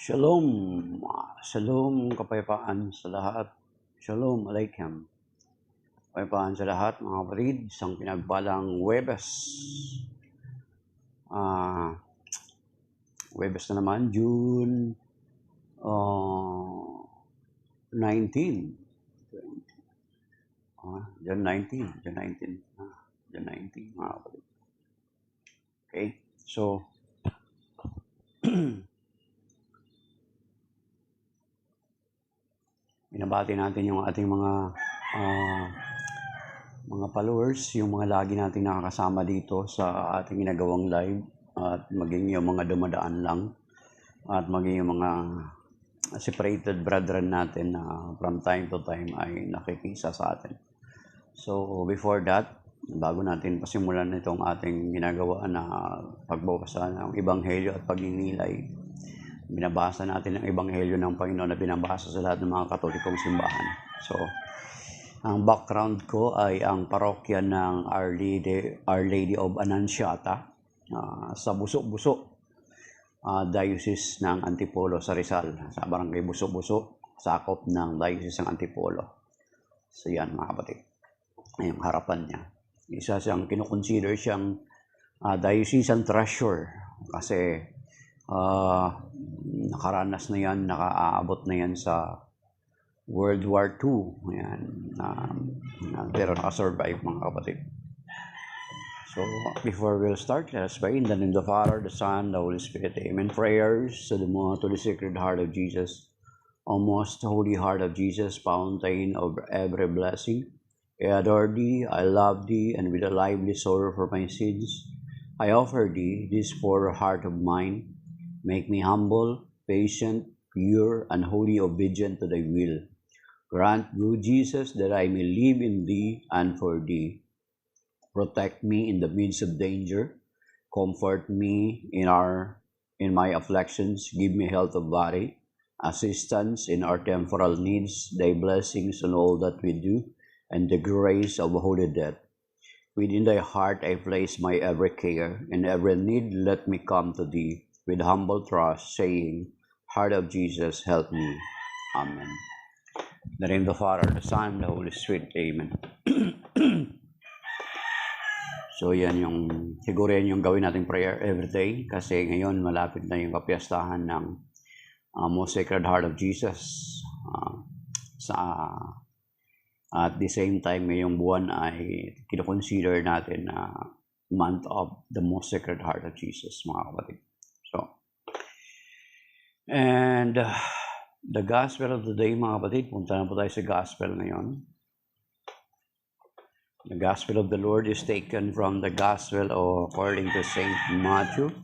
Shalom, shalom, kapayapaan sa lahat. Shalom Aleichem. Kapayapaan sa lahat, mga kapatid. Isang pinagpalang Huwebes. Huwebes na naman, June 19. June 19. June 19, mga kapatid. Okay, so, binabati natin yung ating mga followers, yung mga lagi nating nakakasama dito sa ating ginagawang live, at maging yung mga dumadaan lang, at maging yung mga separated brethren natin na from time to time ay nakikisa sa atin. So before that, bago natin pasimulan itong ating ginagawa na pagbabasa ng Ebanghelyo at pagninilay, binabasa natin ang Ebanghelyo ng Panginoon na binabasa sa lahat ng mga Katolikong simbahan. So, ang background ko ay ang parokya ng Our Lady of Annunciata sa Busok-Busok, Diocese ng Antipolo sa Rizal, sa Barangay Busok-Busok, sakop ng Diocese ng Antipolo. So yan, mga kapatid, yung harapan niya. Isa siyang kinukonsider siyang diocesan treasure kasi nakaranas na yan, nakaaabot na yan sa World War II. Ayan, pero nakasurvive, mga kapatid. So, before we'll start, let us pray. In the name of the Father, the Son, the Holy Spirit. Amen. Prayers to the Sacred Heart of Jesus. O most holy heart of Jesus, fountain of every blessing, I adore thee, I love thee, and with a lively sorrow for my sins, I offer thee this poor heart of mine. Make me humble, patient, pure, and wholly obedient to thy will. Grant, good Jesus, that I may live in thee and for thee. Protect me in the midst of danger. Comfort me in my afflictions. Give me health of body, assistance in our temporal needs, thy blessings on all that we do, and the grace of holy death. Within thy heart I place my every care, and every need let me come to thee with humble trust, saying, Heart of Jesus, help me. Amen. In the name of the Father, the Son, the Holy Spirit. Amen. So yan siguro yan yung gawin nating prayer every day, kasi ngayon malapit na yung kapiyastahan ng Most Sacred Heart of Jesus. At the same time, ngayong buwan ay kinoconsider natin na month of the Most Sacred Heart of Jesus, mga kapatid. So, and the Gospel of the day, mga kapatid, punta na po tayo sa Gospel ngayon. The Gospel of the Lord is taken from the Gospel according to St. Matthew,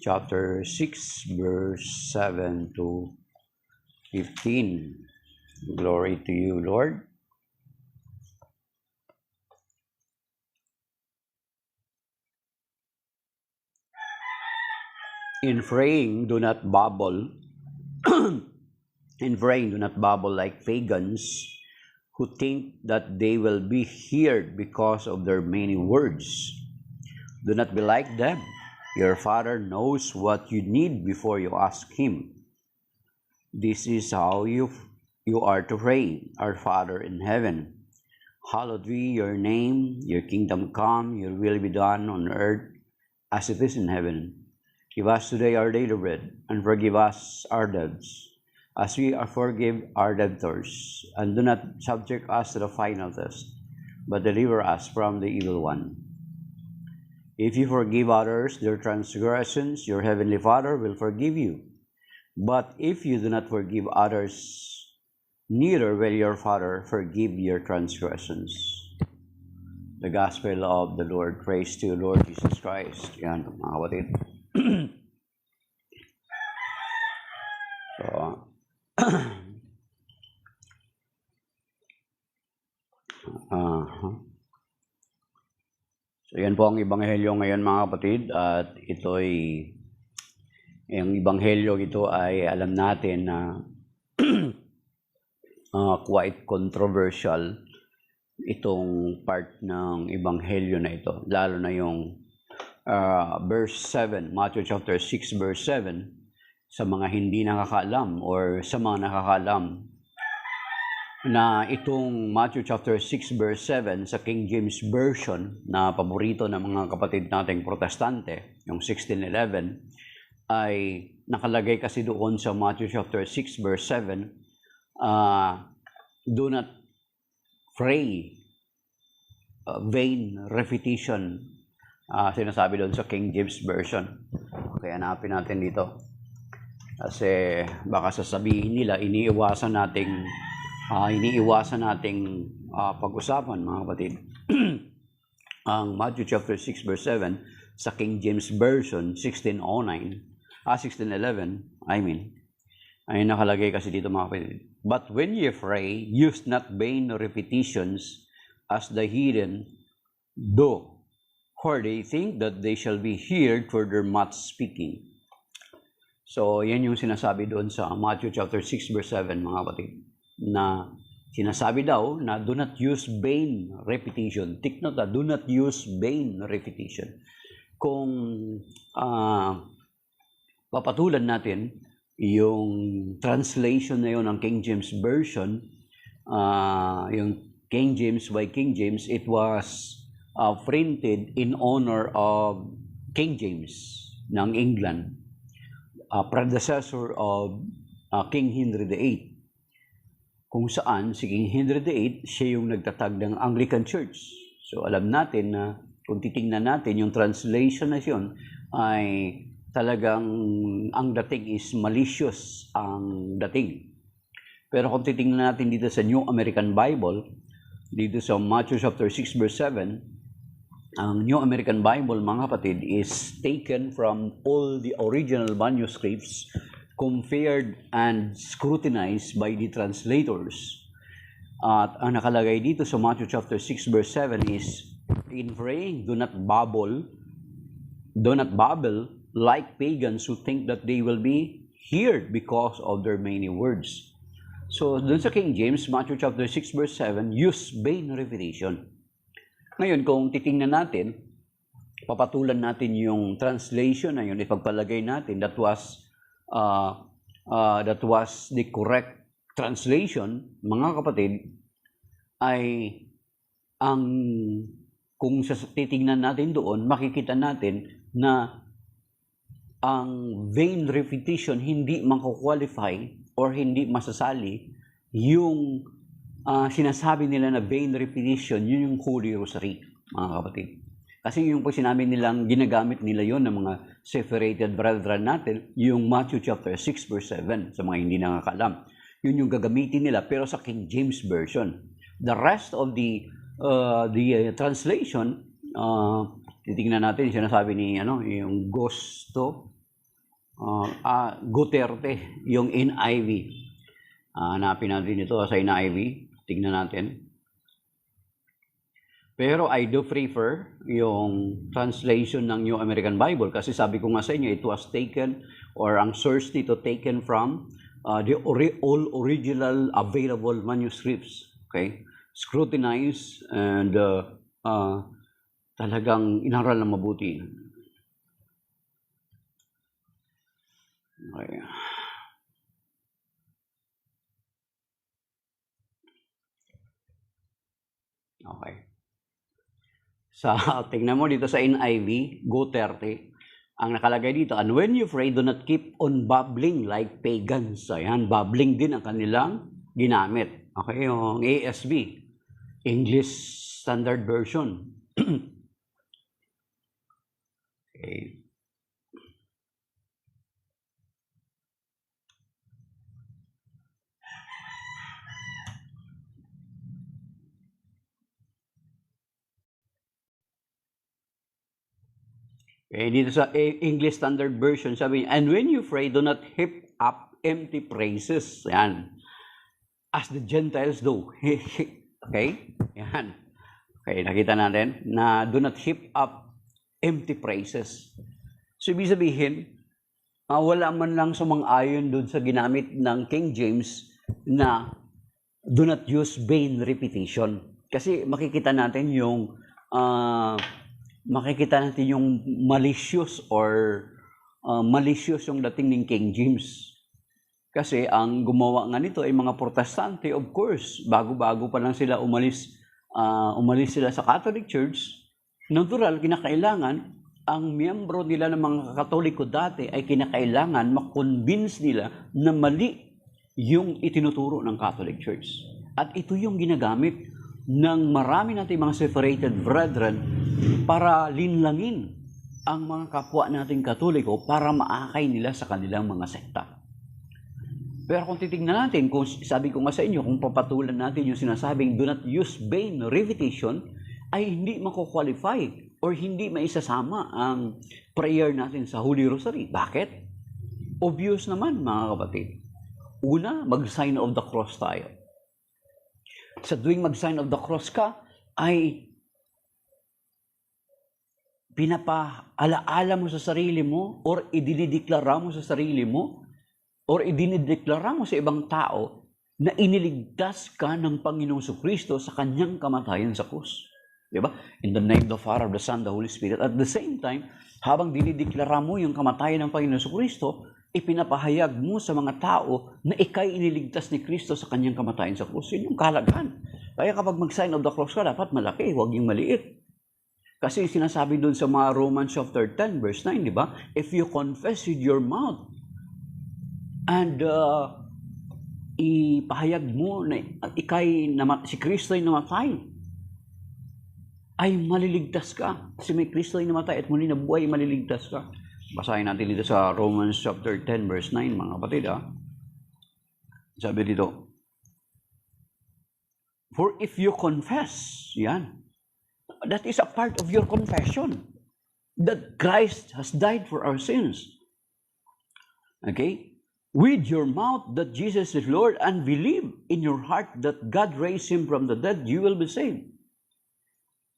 chapter 6, verse 7 to 15. Glory to you, Lord. In praying, do not babble. In praying, do not babble like pagans who think that they will be heard because of their many words. Do not be like them. Your Father knows what you need before you ask Him. This is how you are to pray. Our Father in heaven, hallowed be your name. Your kingdom come. Your will be done on earth as it is in heaven. Give us today our daily bread, and forgive us our debts, as we forgive our debtors, and do not subject us to the final test, but deliver us from the evil one. If you forgive others their transgressions, your heavenly Father will forgive you. But if you do not forgive others, neither will your Father forgive your transgressions. The Gospel of the Lord. Praise to you, Lord Jesus Christ. Yan, mga kapatid. So yan po ang Ebanghelyo ngayon, mga kapatid, at yung Ebanghelyo ito ay alam natin na quite controversial itong part ng Ebanghelyo na ito, lalo na yung verse 7, Matthew chapter 6 verse 7, sa mga hindi nakakaalam or sa mga nakakaalam na itong Matthew chapter 6 verse 7 sa King James Version na paborito ng mga kapatid nating protestante, yung 1611, ay nakalagay kasi doon sa Matthew chapter 6 verse 7, do not pray vain repetition, sinasabi doon sa King James Version. Okay, hanapin natin dito. Kasi baka sasabihin nila, iniiwasan nating pag-usapan, mga kapatid. Ang Matthew chapter 6 verse 7 sa King James Version 1611, ay nakalagay kasi dito, mga kapatid. But when ye pray, use not vain repetitions as the heathen do, for they think that they shall be heard for their much speaking. So, yan yung sinasabi doon sa Matthew chapter 6 verse 7, mga kapatid, na sinasabi daw na do not use vain repetition. Take note, do not use vain repetition. Kung papatulan natin yung translation na yun ng King James Version, yung King James by King James, it was printed in honor of King James ng England, predecessor of King Henry VIII, kung saan si King Henry VIII, siya yung nagtatag ng Anglican Church. So alam natin na kung titingnan natin yung translation na yun, ay talagang ang dating is malicious ang dating. Pero kung titingnan natin dito sa New American Bible, dito sa Matthew chapter 6 verse 7, ang New American Bible, mga kapatid, is taken from all the original manuscripts, compared and scrutinized by the translators. At ang nakalagay dito sa Matthew chapter 6 verse 7 is, in praying, do not babble like pagans who think that they will be heard because of their many words. So, dun sa King James, Matthew chapter 6 verse 7, use vain repetition. Ngayon, kung titingnan natin, papatulan natin yung translation na yun, ipagpalagay natin, that was the correct translation, mga kapatid, ay kung titingnan natin doon, makikita natin na ang vain repetition hindi mako-qualify or hindi masasali yung sinasabi nila na vain repetition, yun yung Holy Rosary, mga kapatid. Kasi yung po sinabi nilang ginagamit nila yon ng mga separated brethren natin, yung Matthew chapter 6 verse 7, sa mga hindi nakakalam. Yun yung gagamitin nila, pero sa King James Version. The rest of the translation, titingnan natin, sinasabi ni yung Guterte, yung NIV. Hanapin natin ito sa NIV. Tingnan natin. Pero I do prefer yung translation ng New American Bible kasi sabi ko nga sa inyo, it was taken, or ang source dito taken from all original available manuscripts. Okay? Scrutinized and talagang inaral na mabuti. Okay. Okay. Tingnan mo dito sa NIV, Guterte, ang nakalagay dito, and when you pray, do not keep on babbling like pagans. Ayan, babbling din ang kanilang ginamit. Okay, yung ASV, English Standard Version. Okay. Dito sa English Standard Version, sabi niya, and when you pray, do not heap up empty praises. Yan. As the Gentiles do. Okay? Yan. Okay, nakita natin na do not heap up empty praises. So, ibig sabihin, wala man lang sumang-ayon doon sa ginamit ng King James na do not use vain repetition. Kasi makikita natin yung malicious or malicious yung dating ng King James. Kasi ang gumawa nga nito ay mga protestante, of course. Bago-bago pa lang sila umalis sila sa Catholic Church. Natural, kinakailangan, ang miyembro nila ng mga Katoliko dati ay kinakailangan makonvince nila na mali yung itinuturo ng Catholic Church. At ito yung ginagamit ng marami nating mga separated brethren para linlangin ang mga kapwa nating Katoliko para maakay nila sa kanilang mga sekta. Pero kung titignan natin, kung sabi ko nga sa inyo, kung papatulan natin yung sinasabing do not use vain repetition, ay hindi mako-qualify or hindi maisasama ang prayer natin sa Holy Rosary. Bakit? Obvious naman, mga kapatid. Una, mag-sign of the cross tayo. Sa tuwing mag-sign of the cross ka, ay pinapaalaala mo sa sarili mo or idinideklara mo sa sarili mo or idinideklara mo sa ibang tao na iniligtas ka ng Panginoong Jesucristo sa kanyang kamatayan sa krus. Diba? In the name of the Father, the Son, the Holy Spirit. At the same time, habang dinideklara mo yung kamatayan ng Panginoong Jesucristo, ipinapahayag mo sa mga tao na ikay iniligtas ni Kristo sa kanyang kamatayan sa krus. Yun yung kalagahan. Kaya kapag mag-sign of the cross ka, dapat malaki, huwag yung maliit. Kasi sinasabi doon sa mga Romans chapter 10, verse 9, di ba? If you confess with your mouth and ipahayag mo na si Kristo ay namatay, ay maliligtas ka. Kasi may Kristo ay namatay at muli nabuhay, maliligtas ka. Basahin natin dito sa Romans chapter 10, verse 9, mga kapatid. Sabi dito, for if you confess, yan, that is a part of your confession that Christ has died for our sins. Okay? With your mouth that Jesus is Lord and believe in your heart that God raised Him from the dead, you will be saved.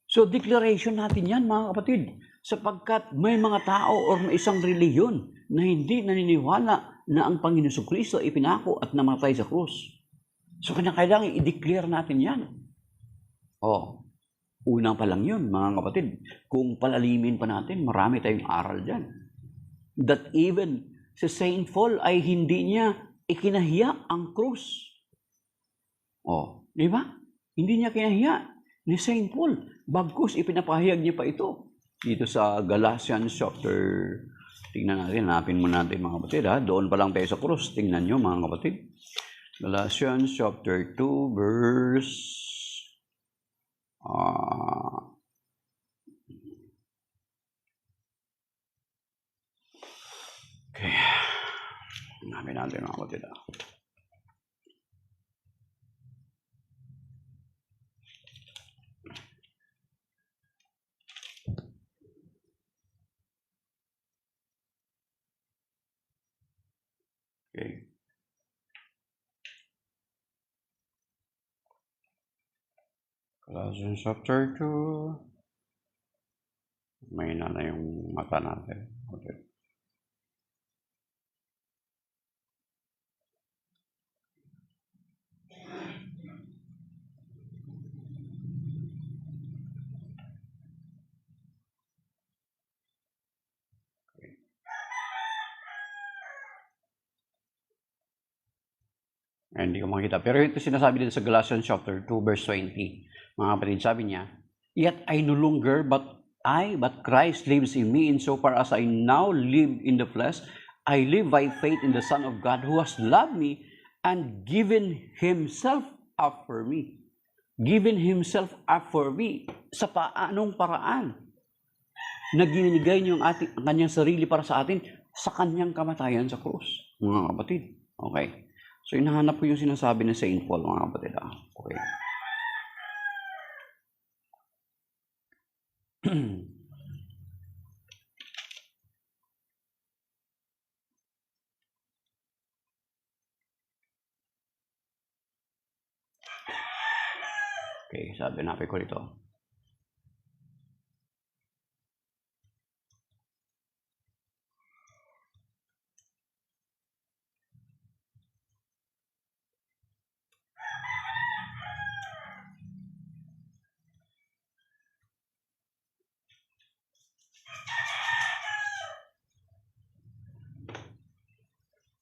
So, declaration natin yan, mga kapatid. Sapagkat may mga tao o may isang reliyon na hindi naniniwala na ang Panginoon Jesucristo ipinako at namatay sa krus. So, kailangan i-declare natin yan. Unang pa lang yun, mga kapatid. Kung palalimin pa natin, marami tayong aral dyan. That even si Saint Paul ay hindi niya ikinahiya ang krus. Di ba? Hindi niya kinahiya ni Saint Paul. Bagkus, ipinapahayag niya pa ito. Dito sa Galatians chapter, tingnan natin, hanapin mo natin mga kapatid. Doon pa lang tayo sa krus. Tingnan nyo mga kapatid. Galatians chapter 2 verse okay. Hanapin natin mga kapatid. Okay. Galatians chapter 2. May na yung mata natin. Okay. Hindi ko makita. Pero ito sinasabi din sa Galatians chapter 2 verse 20. Mga kapatid, sabi niya, yet I no longer but Christ lives in me, insofar as I now live in the flesh, I live by faith in the Son of God who has loved me and given Himself up for me. Given Himself up for me. Sa paanong paraan? Naginigay niyo ang kanyang sarili para sa atin sa kanyang kamatayan sa krus. Mga kapatid. Okay. So, inahanap ko yung sinasabi ng Saint Paul, mga kapatid. Okay. Okay, sabi natin ko dito.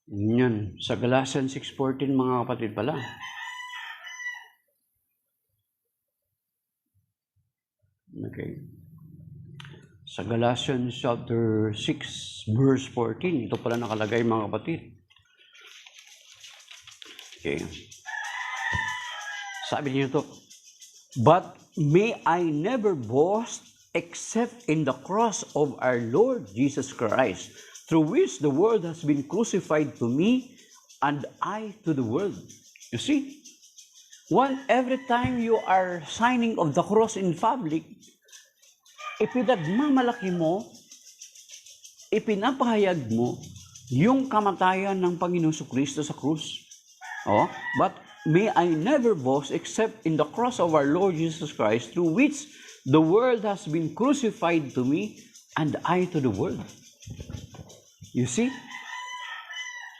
Yan, sa Galatians 6:14 mga kapatid pala. Okay. Sa Galatians chapter 6 verse 14, ito pala nakalagay mga kapatid. Okay. Sabi niyo to, "But may I never boast except in the cross of our Lord Jesus Christ, through which the world has been crucified to me and I to the world." You see? Every time you are signing of the cross in public, ipinagmamalaki mo, ipinapahayag mo yung kamatayan ng Panginoong Kristo sa krus. Oh, but may I never boast except in the cross of our Lord Jesus Christ, through which the world has been crucified to me and I to the world. You see?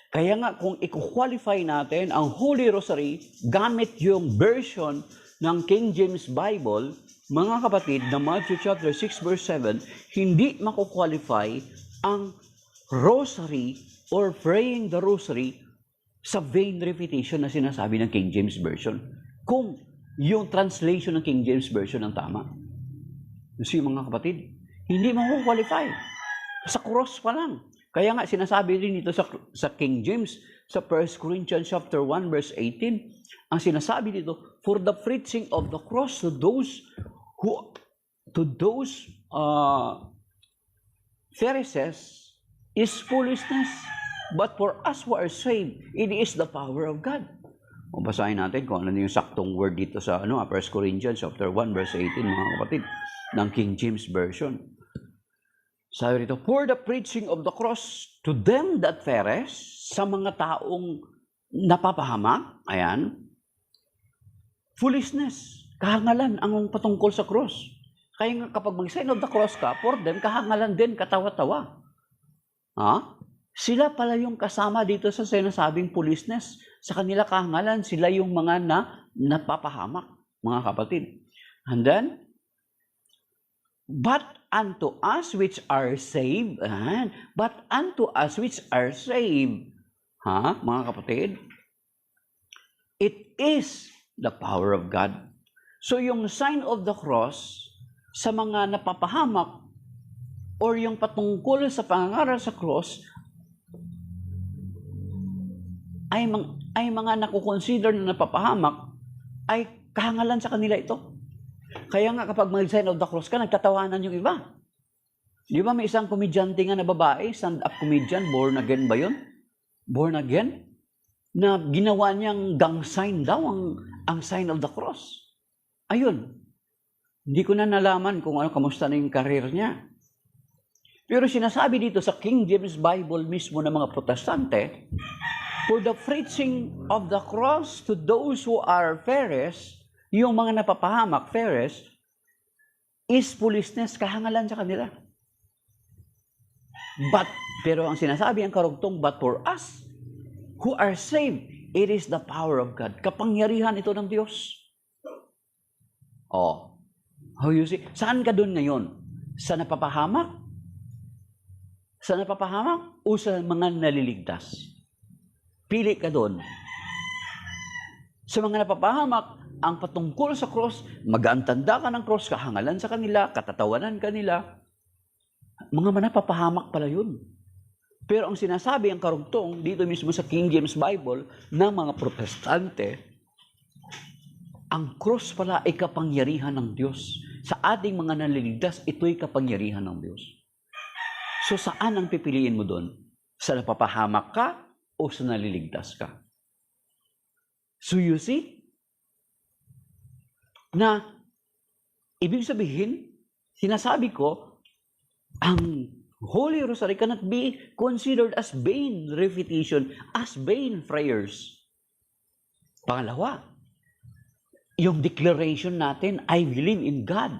Kaya nga kung i-qualify natin ang Holy Rosary gamit yung version ng King James Bible, mga kapatid, na Matthew chapter 6 verse 7, hindi mako-qualify ang rosary or praying the rosary sa vain repetition na sinasabi ng King James Version. Kung yung translation ng King James Version ang tama. Kasi mga kapatid, hindi mako-qualify. Sa cross pa lang. Kaya nga sinasabi rin dito sa King James, sa 1 Corinthians chapter 1 verse 18, ang sinasabi dito, "For the preaching of the cross to those Pharisees is foolishness, but for us who are saved, it is the power of God." O basahin natin kung ano yung saktong word dito sa 1 Corinthians chapter 1 verse 18 mga kapatid ng King James Version. Sabi rito, "For the preaching of the cross to them that perish," sa mga taong napapahamak, ayan, "foolishness," kahangalan ang patungkol sa cross. Kaya nga kapag mag-sign of the cross ka, for them, kahangalan din, katawa-tawa. Sila pala yung kasama dito sa sinasabing foolishness. Sa kanila kahangalan, sila yung mga napapahamak, mga kapatid. And then, "But unto us which are saved," mga kapatid, "it is the power of God." So yung sign of the cross sa mga napapahamak or yung patungkol sa pangangaral sa cross ay mga nakukonsider na napapahamak ay kahangalan sa kanila ito. Kaya nga kapag mag-sign of the cross ka, nagtatawanan yung iba. Di ba may isang komedyante nga na babae, stand-up comedian, born again ba yun? Born again? Na ginawa niyang gang sign daw ang sign of the cross. Ayun. Hindi ko na nalaman kung kamusta na yung career niya. Pero sinasabi dito sa King James Bible mismo ng mga protestante, "For the preaching of the cross to those who are Pharisees," yung mga napapahamak, Pharisees, "is foolishness," kahangalan sa kanila. Pero ang sinasabi ang karugtong, "But for us who are saved, it is the power of God." Kapangyarihan ito ng Diyos. How you see? Saan ka doon ngayon? Sa napapahamak? Sa napapahamak o sa mga naliligtas? Pili ka doon. Sa mga napapahamak, ang patungkol sa cross, mag-aantanda ka ng cross, kahangalan sa kanila, katatawanan kanila. Mga napapahamak pala yun. Pero ang sinasabi, ang karugtong, dito mismo sa King James Bible, ng mga protestante, ang cross pala ay kapangyarihan ng Diyos. Sa ating mga naliligtas, ito'y kapangyarihan ng Diyos. So saan ang pipiliin mo doon? Sa napapahamak ka o sa naliligtas ka? So you see, na ibig sabihin, sinasabi ko, ang Holy Rosary cannot be considered as vain repetition, as vain prayers. Pangalawa, yung declaration natin, "I believe in God."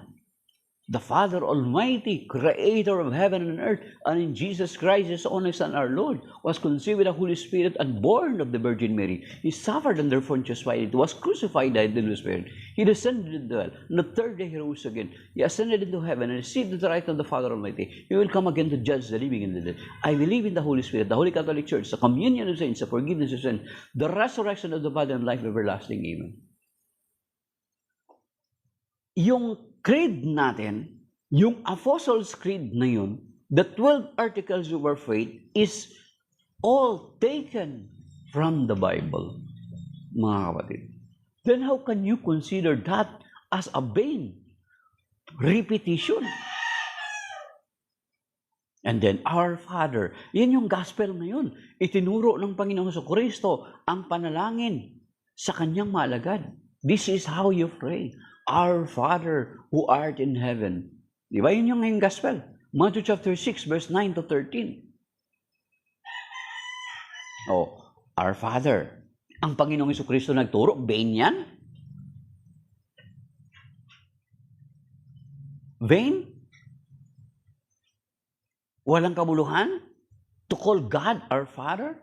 the Father Almighty, creator of heaven and earth, and in Jesus Christ, His only Son, our Lord, was conceived with the Holy Spirit and born of the Virgin Mary. He suffered under Pontius Pilate, was crucified, died, and was buried. He descended into hell. On the third day, He rose again. He ascended into heaven and received at the right hand of the Father Almighty. He will come again to judge the living and the dead. I believe in the Holy Spirit, the Holy Catholic Church, the communion of saints, the forgiveness of sin, the resurrection of the body, and life everlasting. Amen. Yung creed natin, yung Apostles' Creed na yun, the 12 articles of our faith is all taken from the Bible, mga kapatid. Then how can you consider that as a vain repetition? And then, our Father, yan yung gospel ngayon. Itinuro ng Panginoong Jesucristo ang panalangin sa kanyang maalagad. This is how you pray. Our Father who art in heaven. Di ba? Yun yung ngayong gospel. Matthew chapter 6, verse 9 to 13. Oh, our Father. Ang Panginoong Jesucristo nagturo, vain yan? Vain? Walang kabuluhan? To call God our Father?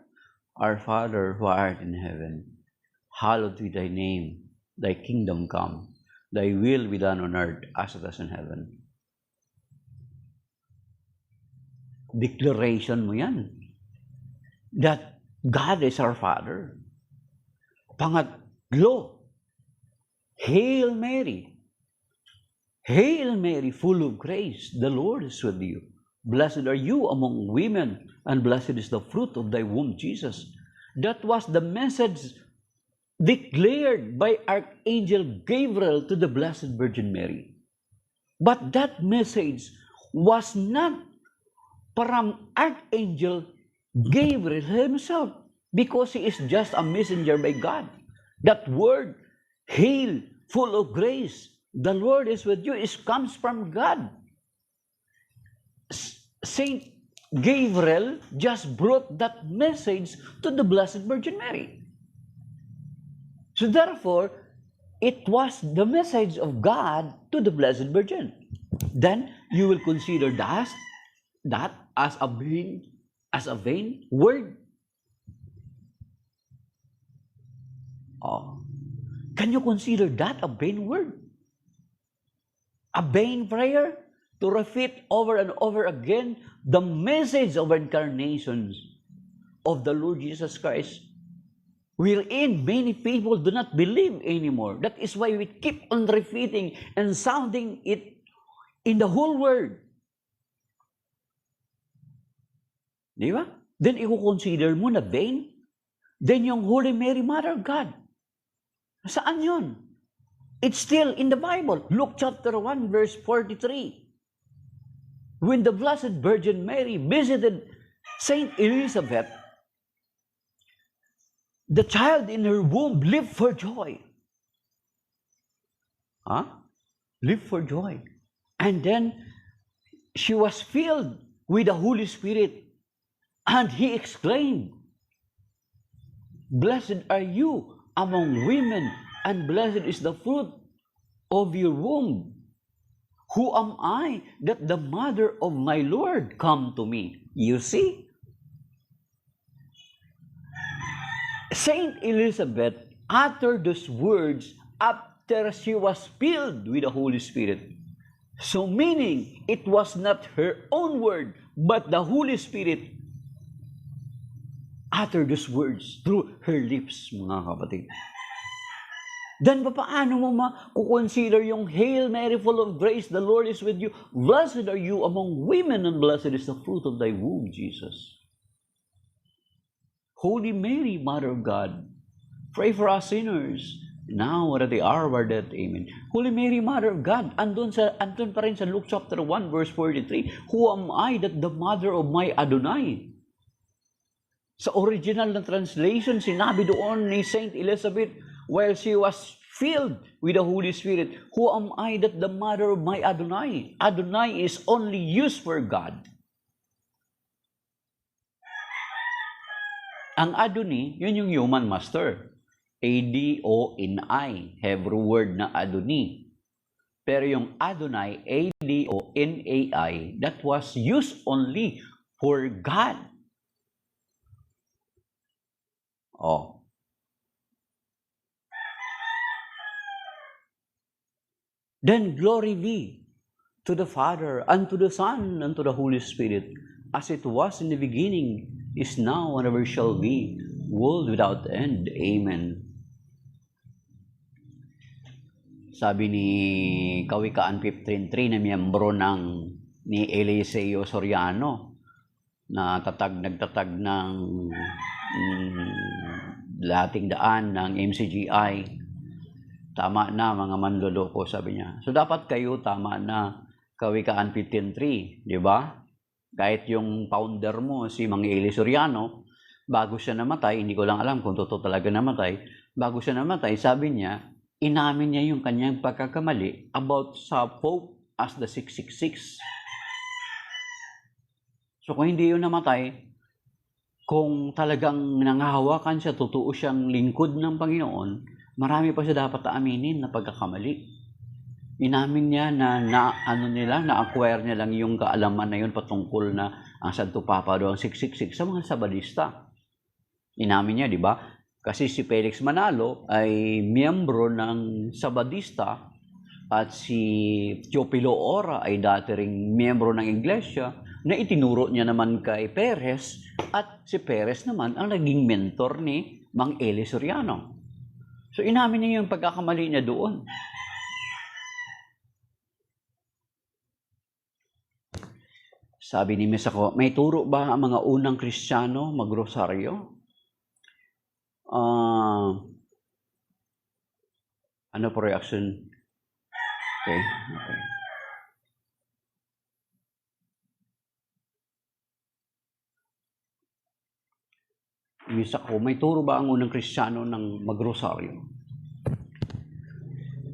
Our Father who art in heaven, hallowed be thy name, thy kingdom come. Thy will be done on earth as it is in heaven. Declaration mo yan. That God is our Father. Pangatlo, Hail Mary. Hail Mary, full of grace, the Lord is with you. Blessed are you among women, and blessed is the fruit of thy womb, Jesus. That was the message declared by Archangel Gabriel to the Blessed Virgin Mary. But that message was not from Archangel Gabriel himself, because he is just a messenger by God. That word, hail, full of grace, the Lord is with you, comes from God. Saint Gabriel just brought that message to the Blessed Virgin Mary. So therefore, it was the message of God to the Blessed Virgin. Then you will consider that as a vain word. Oh, can you consider that a vain word? A vain prayer to repeat over and over again the message of incarnations of the Lord Jesus Christ, wherein many people do not believe anymore. That is why we keep on repeating and sounding it in the whole world. Di ba? Then i-consider mo na vain. Then yung Holy Mary, Mother of God. Saan yun? It's still in the Bible. Luke chapter 1, verse 43. When the Blessed Virgin Mary visited Saint Elizabeth, the child in her womb leaped for joy. Leaped for joy. And then she was filled with the Holy Spirit. And he exclaimed, Blessed are you among women, and blessed is the fruit of your womb. Who am I that the mother of my Lord come to me? You see? Saint Elizabeth uttered those words after she was filled with the Holy Spirit. So meaning, it was not her own word, but the Holy Spirit uttered those words through her lips, mga kapatid. Then, paano mo ma-consider yung Hail Mary, full of grace, the Lord is with you. Blessed are you among women, and blessed is the fruit of thy womb, Jesus. Holy Mary, Mother of God, pray for us sinners, now at the hour of our death. Amen. Holy Mary, Mother of God, andun pa rin sa Luke chapter 1, verse 43, Who am I that the mother of my Adonai? Sa original na translation, sinabi doon ni Saint Elizabeth, while she was filled with the Holy Spirit, Who am I that the mother of my Adonai? Adonai is only used for God. Ang Adoni, yun yung human master. A-D-O-N-I, Hebrew word na Adoni. Pero yung Adonai, A-D-O-N-A-I, that was used only for God. Oh. Then glory be to the Father, and to the Son, and to the Holy Spirit, as it was in the beginning, is now, and ever shall be, world without end. Amen. Sabi ni Kawikaan 15.3 na miyembro ni Eliseo Soriano na nagtatag ng lating daan ng MCGI. Tama na mga manloloko, sabi niya. So dapat kayo tama na, Kawikaan 15.3, di ba? Kahit yung founder mo, si Mang Eli Soriano, bago siya namatay, hindi ko lang alam kung totoo talaga namatay, bago siya namatay, sabi niya, inamin niya yung kanyang pagkakamali about sa Pope as the 666. So kung hindi yun namatay, kung talagang nangahawakan siya, totoo siyang lingkod ng Panginoon, marami pa siya dapat aminin na pagkakamali. Inamin niya na-acquire niya lang yung kaalaman na yun patungkol na ang Santo Papa daw ang 666 sa mga Sabadista. Inamin niya, di ba? Kasi si Felix Manalo ay miyembro ng Sabadista at si Teopilo Ora ay dati ring miyembro ng Iglesia na itinuro niya naman kay Perez at si Perez naman ang naging mentor ni Mang Eli Soriano. So inamin niya yung pagkakamali niya doon. Sabi ni Mesako, may turo ba ang mga unang Kristiyano magrosaryo? Ano po reaction? Okay. Mesako, may turo ba ang unang Kristiyano ng magrosaryo?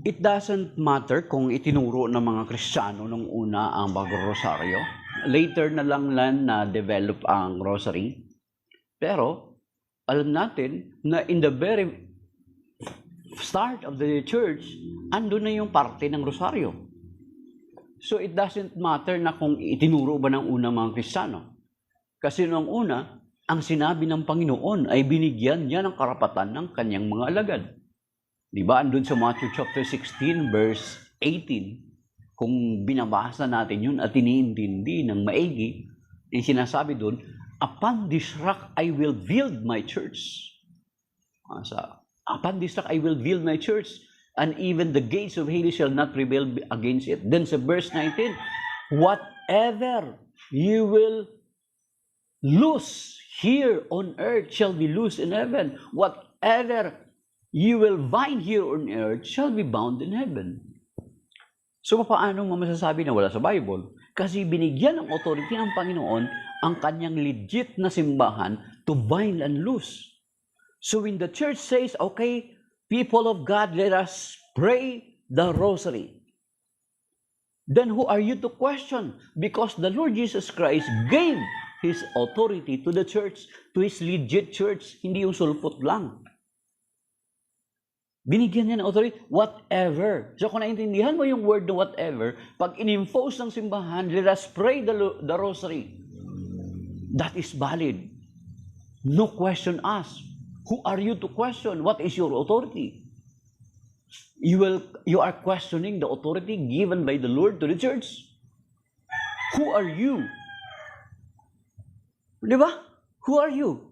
It doesn't matter kung itinuro ng mga Kristiyano nung una ang magrosaryo. Later na lang na-develop ang rosary. Pero, alam natin na in the very start of the church, andun na yung parte ng rosaryo. So, it doesn't matter na kung itinuro ba ng una mga Kristiyano. Kasi nung una, ang sinabi ng Panginoon ay binigyan niya ng karapatan ng kanyang mga alagad. Diba? Andun sa Matthew chapter 16, verse 18, kung binabasa natin yun at iniintindi ng maigi, yung sinasabi doon, upon this rock I will build my church. Upon this rock I will build my church, and even the gates of Hades shall not prevail against it. Then sa verse 19, whatever you will loose here on earth shall be loose in heaven. Whatever you will bind here on earth shall be bound in heaven. So, paano mo masasabi na wala sa Bible? Kasi binigyan ng authority ng Panginoon ang kanyang legit na simbahan to bind and loose. So, when the church says, okay, people of God, let us pray the rosary. Then who are you to question? Because the Lord Jesus Christ gave His authority to the church, to His legit church, hindi yung sulpot lang. Binigyan niya ng authority, whatever. So kung naintindihan mo yung word na whatever, pag in-impose ng simbahan, let us pray the rosary. That is valid. No question asked. Who are you to question? What is your authority? You are questioning the authority given by the Lord to the church. Who are you? Di ba? Who are you?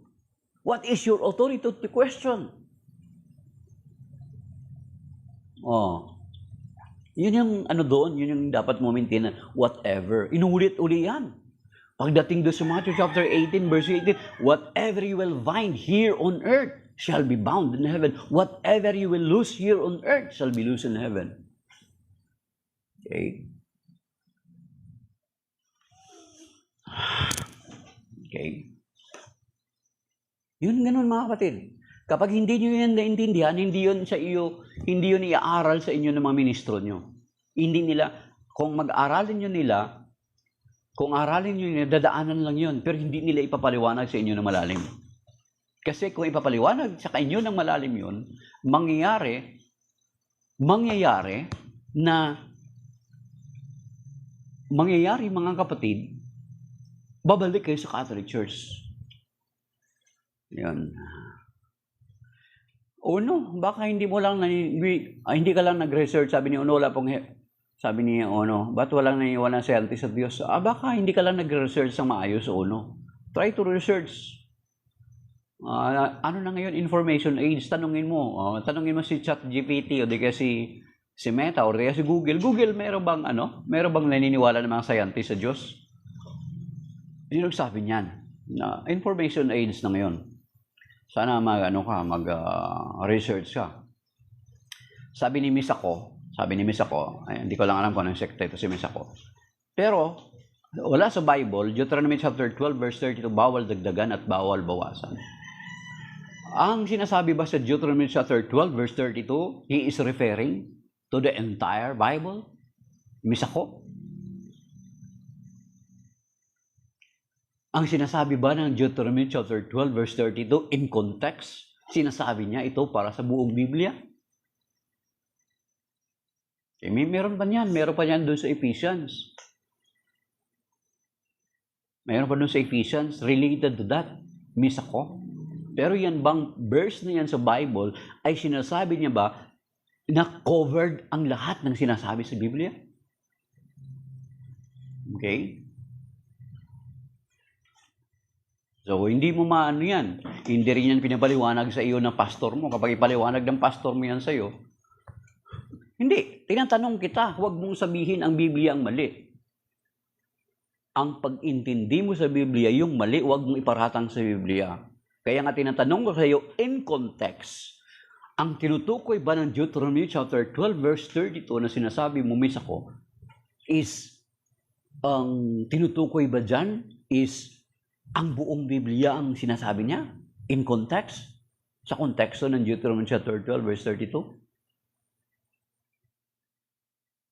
What is your authority to question? Oh. Yun yung doon, yun yung dapat mo maintain na whatever. Inulit-uli yan. Pagdating doon sa Matthew chapter 18, verse 18, whatever you will bind here on earth shall be bound in heaven. Whatever you will loose here on earth shall be loose in heaven. Okay? Okay? Yun ganun mga kapatid. Kapag hindi nyo yan naintindihan, hindi yun iaaral sa inyo ng mga ministro nyo. Hindi nila, kung aralin nyo nila, dadaanan lang yun, pero hindi nila ipapaliwanag sa inyo ng malalim. Kasi kung ipapaliwanag sa inyo ng malalim yun, mangyayari na mangyayari, mga kapatid, babalik kayo sa Catholic Church. Yan. Uno, baka hindi ka lang nag-research, sabi ni Uno, sabi ni Uno, ba't walang naiwanan scientist sa Diyos? Baka hindi ka lang nag-research sa maayos, Uno. Try to research. Ano na ngayon, information age, tanungin mo si ChatGPT o di kaya si Meta o di kaya si Google. Google, meron bang naniniwala ng mga scientist sa Diyos? Hindi nagsabi niyan. Na information age na ngayon. Sana mag-research ka. Sabi ni Miss Ako, hindi ko lang alam kung anong sekta ito si Miss Ako. Pero, wala sa Bible, Deuteronomy chapter 12, verse 32, bawal dagdagan at bawal bawasan. Ang sinasabi ba sa Deuteronomy chapter 12, verse 32, he is referring to the entire Bible? Miss Ako? Ang sinasabi ba ng Deuteronomy chapter 12, verse 32, in context, sinasabi niya ito para sa buong Biblia? Meron pa niyan. Meron pa niyan doon sa Ephesians. Meron pa doon sa Ephesians related to that. Miss Ako? Pero yan bang verse na yan sa Bible ay sinasabi niya ba na covered ang lahat ng sinasabi sa Biblia? Okay? So, hindi mo maano yan. Hindi rin yan pinapaliwanag sa iyo ng pastor mo. Kapag ipaliwanag ng pastor mo yan sa iyo, hindi. Tinatanong kita, huwag mong sabihin ang Biblia ang mali. Ang pag-intindi mo sa Biblia, yung mali, huwag mong iparatang sa Biblia. Kaya nga tinatanong ko sa iyo, in context, ang tinutukoy ba ng Deuteronomy chapter 12, verse 32 na sinasabi mo, Miss Ako, is, ang tinutukoy ba dyan is, ang buong Biblia ang sinasabi niya? In context? Sa konteksto ng Deuteronomy chapter 12, verse 32?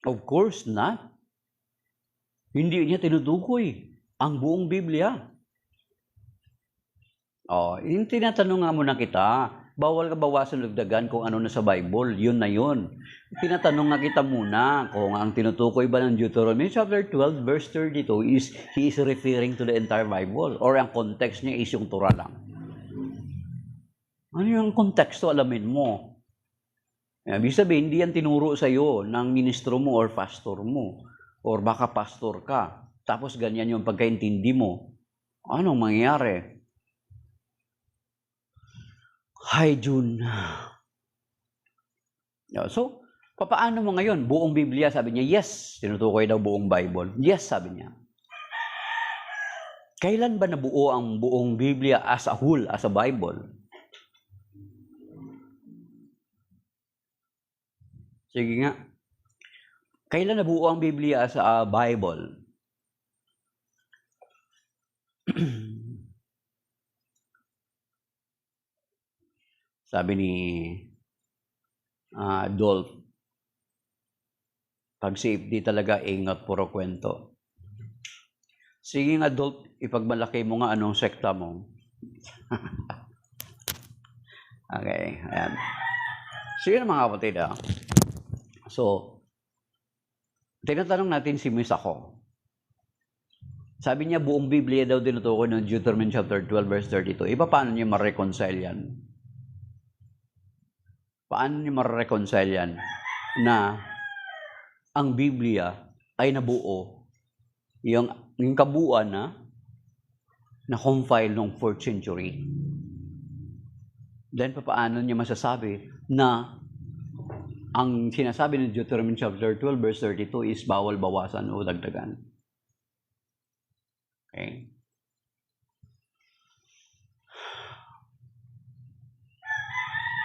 Of course not. Hindi niya tinutukoy ang buong Biblia. Yung tinatanong nga muna kita, bawal ka bawasan dagdagan kung ano na sa Bible, yun na yun. Tinatanong nga kita muna kung ang tinutukoy ba ng Deuteronomy chapter 12 verse 32 is he is referring to the entire Bible or ang context niya is yung Torah lang. Ano yung konteksto, alamin mo. Ibig sabihin, hindi yan tinuro sa iyo ng ministro mo or pastor mo or baka pastor ka. Tapos ganyan yung pagkaintindi mo. Anong mangyayari? Hi, June. So, paano mo ngayon? Buong Biblia, sabi niya, yes. Tinutukoy daw buong Bible. Yes, sabi niya. Kailan ba nabuo ang buong Biblia as a whole, as a Bible? Sige nga. Kailan nabuo ang Biblia as a Bible? Sabi ni Dolph, pag safety talaga, ingat, puro kwento. Sige nga, Dolph, ipagmalaki mo nga anong sekta mo. Okay, ayan. Sige na mga kapatid, So, tinatanong natin si Miss Ako. Sabi niya, buong Biblia daw tinutukoy ng Deuteronomy chapter 12, verse 32. Paano niya ma-reconcile yan? Paano niya ma-reconcile yan na ang Biblia ay nabuo, yung kabuuan na compile noong 4th century? Then, paano niya masasabi na ang sinasabi ng Deuteronomy chapter 12, verse 32 is bawal bawasan o dagdagan? Okay?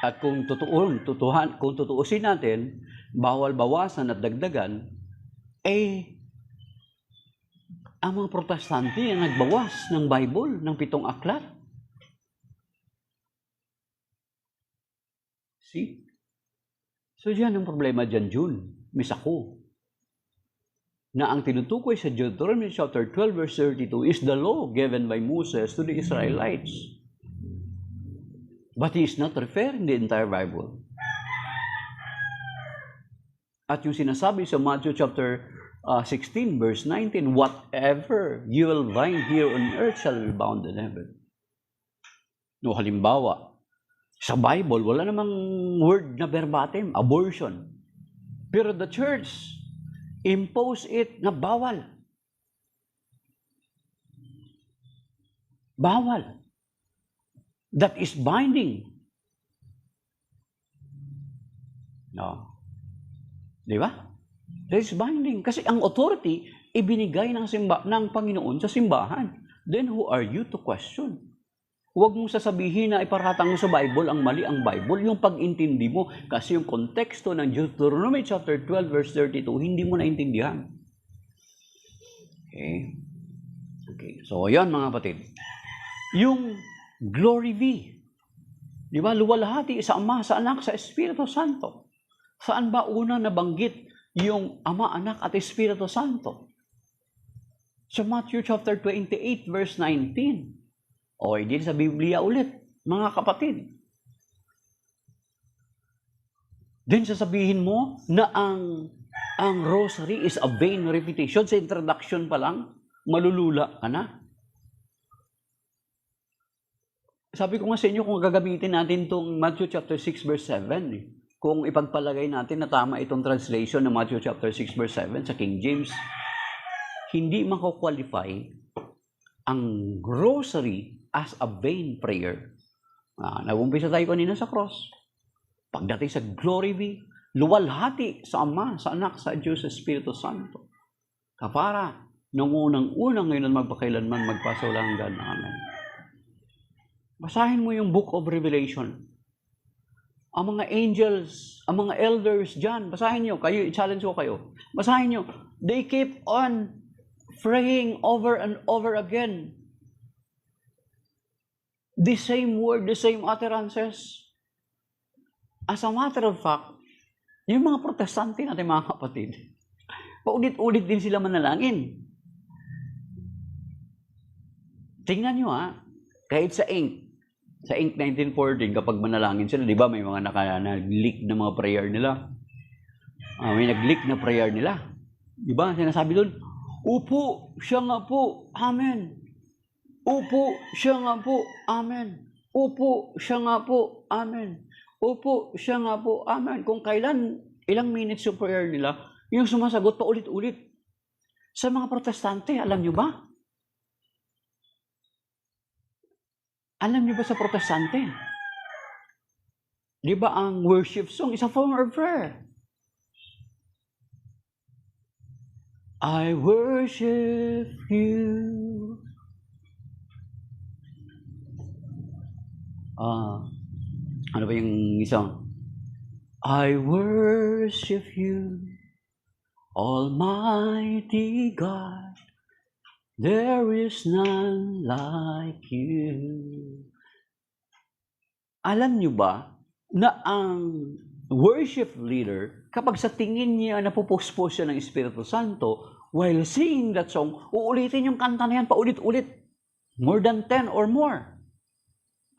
At kung tutuusin natin, bawal bawasan at dagdagan, ang mga protestante ang nagbawas ng Bible, ng 7 aklat. See? So, diyan ang problema dyan, June. Miss Ako. Na ang tinutukoy sa Deuteronomy chapter 12, verse 32 is the law given by Moses to the Israelites. But he is not referring the entire Bible. At yung sinasabi sa Matthew chapter 16 verse 19, whatever you will bind here on earth shall be bound in heaven. No, halimbawa, sa Bible, wala namang word na verbatim, abortion. Pero the church impose it na bawal. Bawal. That is binding. No. Di ba? That is binding. Kasi ang authority, ibinigay ng Panginoon sa simbahan. Then who are you to question? Huwag mong sasabihin na iparatang mo sa Bible ang mali ang Bible, yung pag-intindi mo. Kasi yung konteksto ng Deuteronomy chapter 12 verse 32, hindi mo naintindihan. Okay. So, ayan mga kapatid. Yung glory be. Di ba? Luwalhati sa Ama, sa Anak, sa Espiritu Santo. Saan ba una nabanggit yung Ama, Anak, at Espiritu Santo? Sa Matthew chapter 28 verse 19. O din sa Biblia ulit, mga kapatid. Then sasabihin mo na ang rosary is a vain repetition. Sa introduction pa lang, malulula ka na. Sabi ko nga sa inyo, kung gagamitin natin itong Matthew chapter 6 verse 7, kung ipagpalagay natin na tama itong translation ng Matthew chapter 6 verse 7 sa King James, hindi mako-qualify ang rosary as a vain prayer. Nag-umpisa tayo kanina sa cross. Pagdating sa glory be, luwalhati sa Ama, sa Anak, sa Diyos, sa Espiritu Santo. Kapara, nung unang-unang ngayon at magpakailanman, magpasawalanggan. Amen. Basahin mo yung Book of Revelation. Ang mga angels, ang mga elders dyan, basahin nyo, kayo, i-challenge ko kayo. Basahin nyo, they keep on praying over and over again. The same word, the same utterances. As a matter of fact, yung mga protestante natin mga kapatid, paulit-ulit din sila manalangin. Tingnan nyo kahit sa Inc. Sa Inc. 1914, kapag manalangin sila, di ba may mga nag-leak na mga prayer nila? May nag-leak na prayer nila. Di ba? Sinasabi doon, upo, siya nga po, amen. Upo, siya nga po, amen. Upo, siya nga po, amen. Upo, siya nga po, amen. Kung kailan, ilang minutes yung prayer nila, yung sumasagot pa ulit-ulit. Sa mga protestante, alam nyo ba? Alam niyo ba sa protestante? Di ba ang worship song is a form of prayer? I worship you. Ano ba yung isang? I worship you, Almighty God. There is none like you. Alam niyo ba na ang worship leader, kapag sa tingin niya napupuspos siya ng Espiritu Santo, while singing that song, uulitin yung kanta na yan paulit-ulit. More than 10 or more.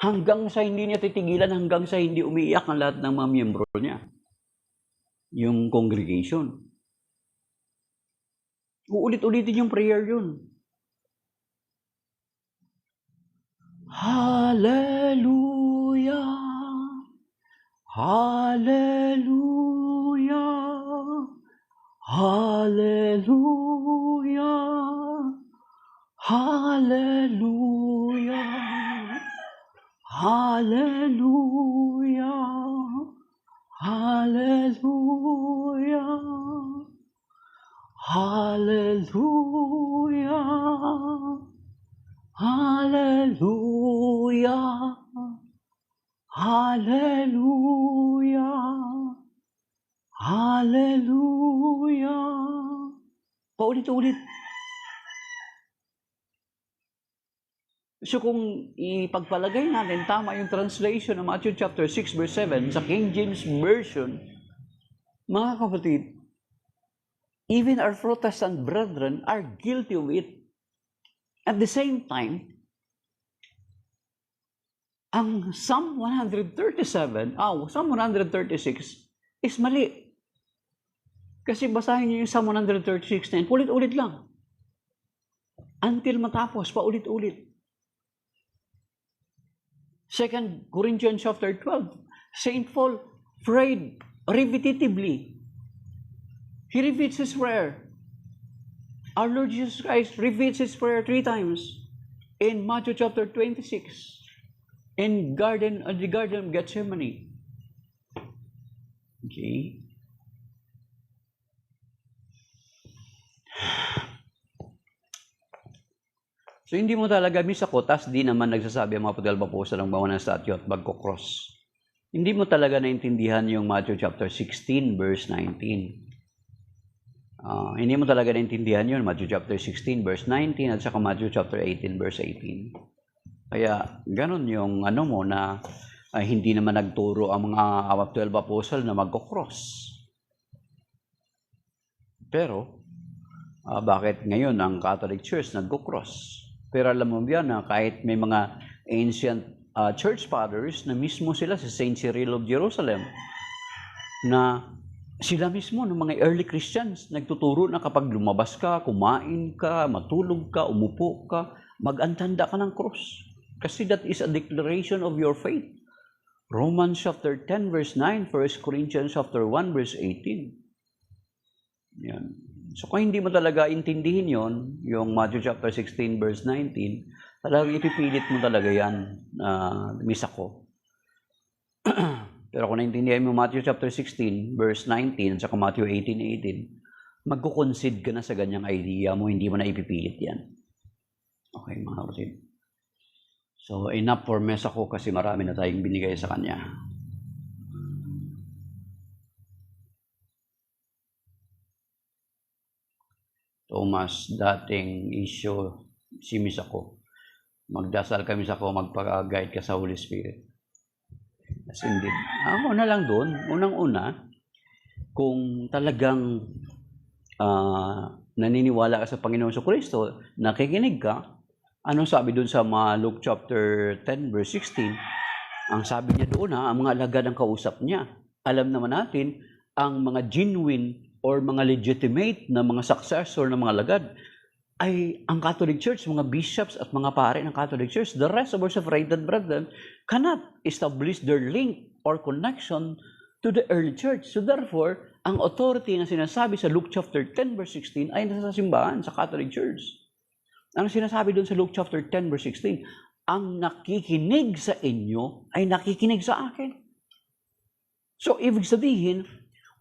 Hanggang sa hindi niya titigilan, hanggang sa hindi umiiyak ang lahat ng mga miyembro niya. Yung congregation. Uulit-ulitin yung prayer yun. Hallelujah, Hallelujah, Hallelujah, Hallelujah, Hallelujah, Hallelujah, Hallelujah. Hallelujah, Hallelujah, Hallelujah. Paulit-ulit. So kung ipagpalagay natin, tama yung translation ng Matthew chapter 6 verse 7 sa King James Version, mga kapatid, even our Protestant brethren are guilty of it. At the same time, ang Psalm 136 is mali. Kasi basahin niyo yung Psalm 136:10, ulit-ulit lang. Until matapos, paulit-ulit. 2 Corinthians chapter 12, St. Paul prayed repetitively. He repeats his prayer. Our Lord Jesus Christ repeats his prayer 3 times in Matthew chapter 26, in the Garden of Gethsemane. Okay. So, hindi mo talaga miss ako, tas di naman nagsasabi ang mga paglalbapusan ng bawa ng statue at magkocross. Hindi mo talaga naintindihan yung Matthew chapter 16, verse 19. Hindi mo talaga naintindihan yun, Matthew chapter 16, verse 19, at saka Matthew chapter 18, verse 18. Kaya, ganun yung ano mo na hindi naman nagturo ang mga 12 apostle na magkocross. Pero, bakit ngayon ang Catholic Church nagkocross? Pero alam mo yan na kahit may mga ancient church fathers na mismo sila si Saint Cyril of Jerusalem, na sila mismo ng mga early Christians nagtuturo na kapag lumabas ka, kumain ka, matulog ka, umupo ka, mag-antanda ka ng cross. Kasi that is a declaration of your faith. Romans chapter 10 verse 9, 1 Corinthians chapter 1 verse 18. Yan. So kung hindi mo talaga intindihin yon, yung Matthew chapter 16 verse 19, talagang ipipilit mo talaga yan na miss ako. Pero kung naintindihan mo Matthew chapter 16 verse 19 at saka Matthew 18:18, magko-concede ka na sa ganyang idea mo, hindi mo na ipipilit yan. Okay mga kapatid. So enough for mess ako kasi marami na tayong binigay sa kanya. Thomas, dating issue, si miss ako. Magdasal kami sa ako, magpag-guide ka sa Holy Spirit. As indeed. Ako na lang doon, unang-una, kung talagang naniniwala ka sa Panginoon sa Kristo, nakikinig ka, anong sabi doon sa Luke chapter 10 verse 16? Ang sabi niya doon, ang mga alagad ang kausap niya. Alam naman natin, ang mga genuine or mga legitimate na mga successor ng mga alagad ay ang Catholic Church, mga bishops at mga pare ng Catholic Church. The rest of our separated brethren cannot establish their link or connection to the early church. So therefore, ang authority na sinasabi sa Luke chapter 10 verse 16 ay nasa simbahan, sa Catholic Church. Ang sinasabi doon sa Luke chapter 10 verse 16, ang nakikinig sa inyo ay nakikinig sa akin. So ibig sabihin,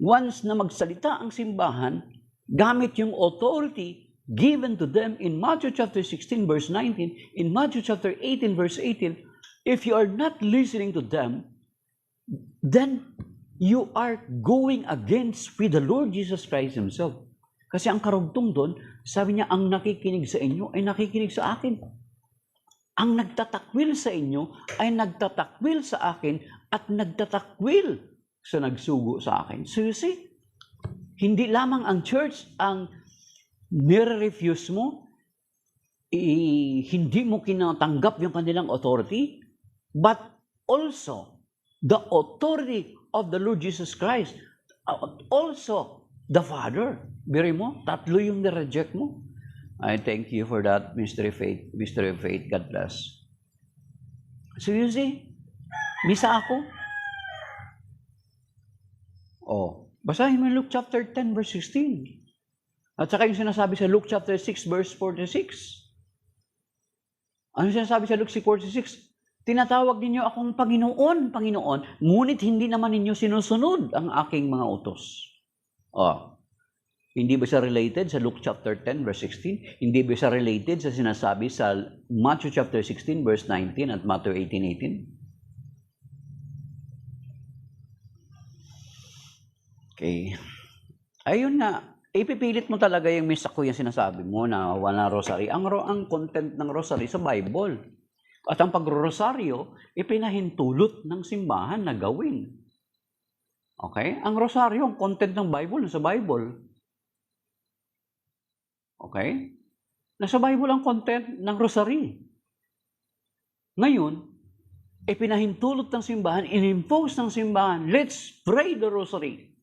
once na magsalita ang simbahan, gamit yung authority given to them in Matthew chapter 16 verse 19, in Matthew chapter 18 verse 18, if you are not listening to them, then you are going against with the Lord Jesus Christ Himself. Kasi ang karugtong doon, sabi niya, ang nakikinig sa inyo ay nakikinig sa akin. Ang nagtatakwil sa inyo ay nagtatakwil sa akin at nagtatakwil sa nagsugo sa akin. So you see, hindi lamang ang church ang nire-refuse mo, hindi mo kinatanggap yung kanilang authority, but also the authority of the Lord Jesus Christ, also the Father. Biri mo, tatlo yung nireject mo. I thank you for that, Mystery Faith. Mystery Faith, God bless. So you see, misa ako. Basahin mo Luke chapter 10 verse 16. At saka yung sinasabi sa Luke chapter 6 verse 46. Ano sinasabi sa Luke 6:46? Tinatawag ninyo akong Panginoon, Panginoon, ngunit hindi naman ninyo sinusunod ang aking mga utos. Hindi ba siya related sa Luke chapter 10 verse 16? Hindi ba siya related sa sinasabi sa Matthew chapter 16 verse 19 at Matthew 18:18? Okay. Ayun nga, ipipilit mo talaga yung misa ko yung sinasabi mo na wala rosary. Ang content ng rosary sa Bible. At ang pag-rosaryo, ipinahintulot ng simbahan na gawin. Okay? Ang rosaryo, ang content ng Bible, nasa Bible. Okay? Nasa Bible ang content ng rosary. Ngayon, ipinahintulot ng simbahan, inimpose ng simbahan, let's pray the rosary.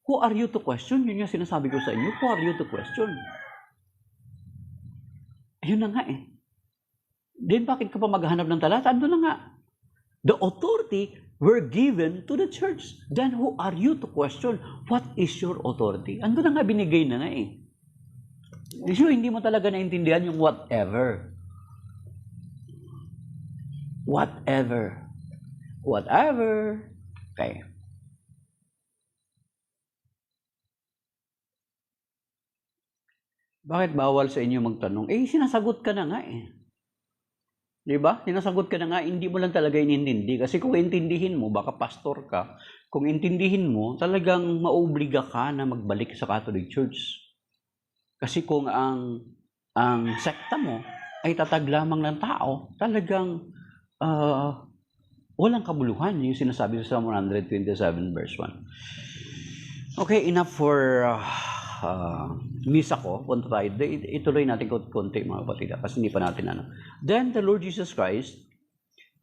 Who are you to question? Yun yung sinasabi ko sa inyo. Who are you to question? Ayun na nga eh. Then bakit ka pa maghanap ng talata? Ano na nga? The authority were given to the church. Then who are you to question? What is your authority? Ano na nga binigay na nga eh. So, hindi mo talaga naintindihan yung whatever. Whatever. Whatever. Okay. Bakit bawal sa inyo magtanong? Eh, sinasagot ka na nga eh. Di ba? Sinasagot ka na nga, hindi mo lang talaga inintindi. Kasi kung intindihin mo, baka pastor ka, kung intindihin mo, talagang maobliga ka na magbalik sa Catholic Church. Kasi kung ang sekta mo ay tatag lamang ng tao, talagang walang kabuluhan. Yung sinasabi sa Psalm 127 verse 1. Okay, enough for misa ko. Punta tayo. Ituloy natin konti mga kapatid. Kasi hindi pa natin ano. Then the Lord Jesus Christ,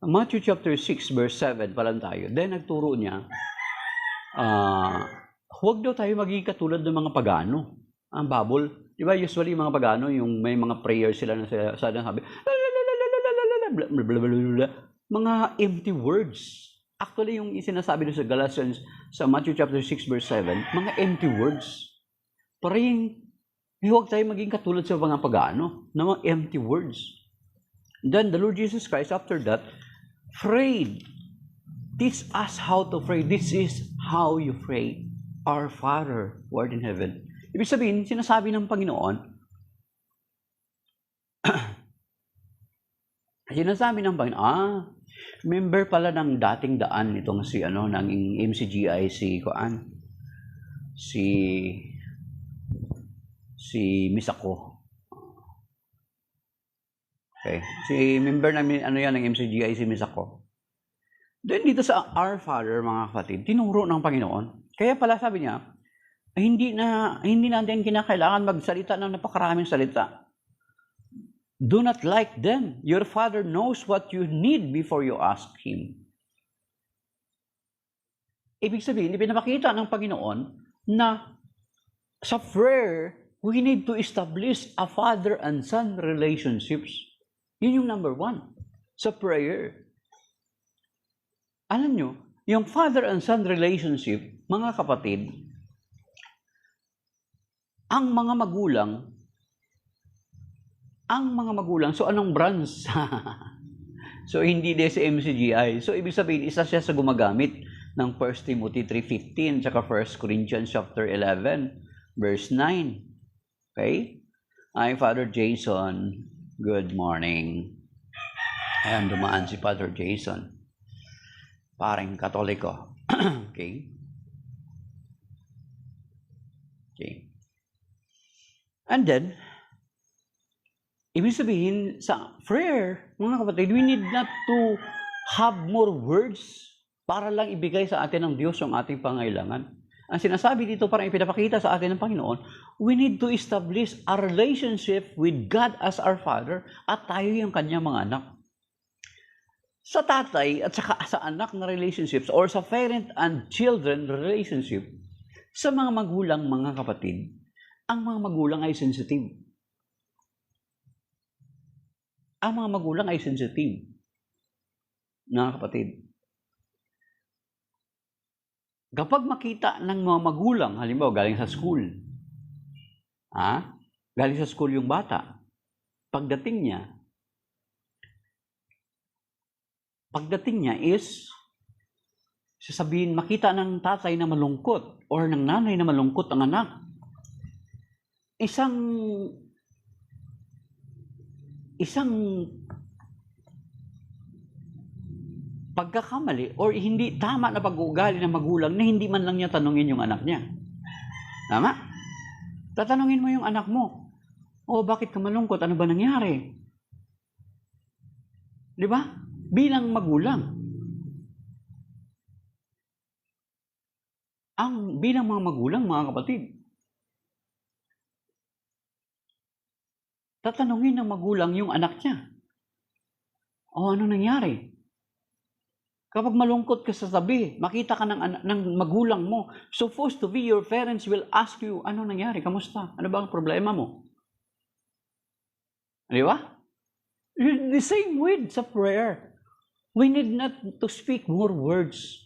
Matthew chapter 6 verse 7 pa lang tayo. Then nagturo niya, huwag daw tayo magiging katulad ng mga pagano. Ang babol. Di ba usually mga pagano, yung may mga prayers sila na sabi, mga empty words. Actually, yung sinasabi doon sa Galatians, sa Matthew chapter 6 verse 7, mga empty words. Parang, huwag tayo maging katulad sa mga pagano, na mga empty words. Then, the Lord Jesus Christ, after that, prayed. Teach us how to pray. This is how you pray. Our Father, who art in heaven. Ibig sabihin, sinasabi ng Panginoon, member pala ng dating daan itong si ng MCGI si Misako. Okay. Si member namin ng MCGI si Misako. Then dito sa Our Father mga kapatid, tinuro ng Panginoon. Kaya pala sabi niya, hindi natin kinakailangan magsalita ng napakaraming salita. Do not like them. Your Father knows what you need before you ask Him. Ibig sabihin, ipinapakita ng Panginoon na sa prayer, we need to establish a father and son relationships. Yun yung number 1 sa prayer. Alam nyo, yung father and son relationship, mga kapatid, ang mga magulang, so anong branch? So hindi din sa MCGI. So ibig sabihin, isa siya sa gumagamit ng 1 Timothy 3:15 tsaka 1 Corinthians chapter 11 verse 9. Okay? Hi, Father Jason. Good morning. Ayan, dumaan si Father Jason. Parang Katoliko. Okay? Okay. And then, ibig sabihin, sa prayer, mga kapatid, we need not to have more words para lang ibigay sa atin ng Diyos yung ating pangailangan. Ang sinasabi dito, parang ipinapakita sa atin ng Panginoon, we need to establish a relationship with God as our Father at tayo yung kanyang mga anak. Sa tatay at saka sa anak na relationships or sa parent and children relationship, sa mga magulang, mga kapatid, ang mga magulang ay sensitive. Ang mga magulang ay sensitive. Mga kapatid. Kapag makita ng mga magulang, halimbawa galing sa school, galing sa school yung bata, pagdating niya is, sasabihin, makita ng tatay na malungkot or ng nanay na malungkot ang anak. Isang pagkakamali or hindi tama na pag-uugali ng magulang na hindi man lang niya tanungin yung anak niya. Tama? Tatanungin mo yung anak mo, bakit ka malungkot? Ano ba nangyari? Di ba? Bilang magulang. Bilang mga magulang, mga kapatid, tatanungin ng magulang yung anak niya. Ano nangyari? Kapag malungkot ka sa tabi, makita ka ng magulang mo, supposed to be your parents will ask you, ano nangyari? Kamusta? Ano ba ang problema mo? Di ba? The same with sa prayer. We need not to speak more words.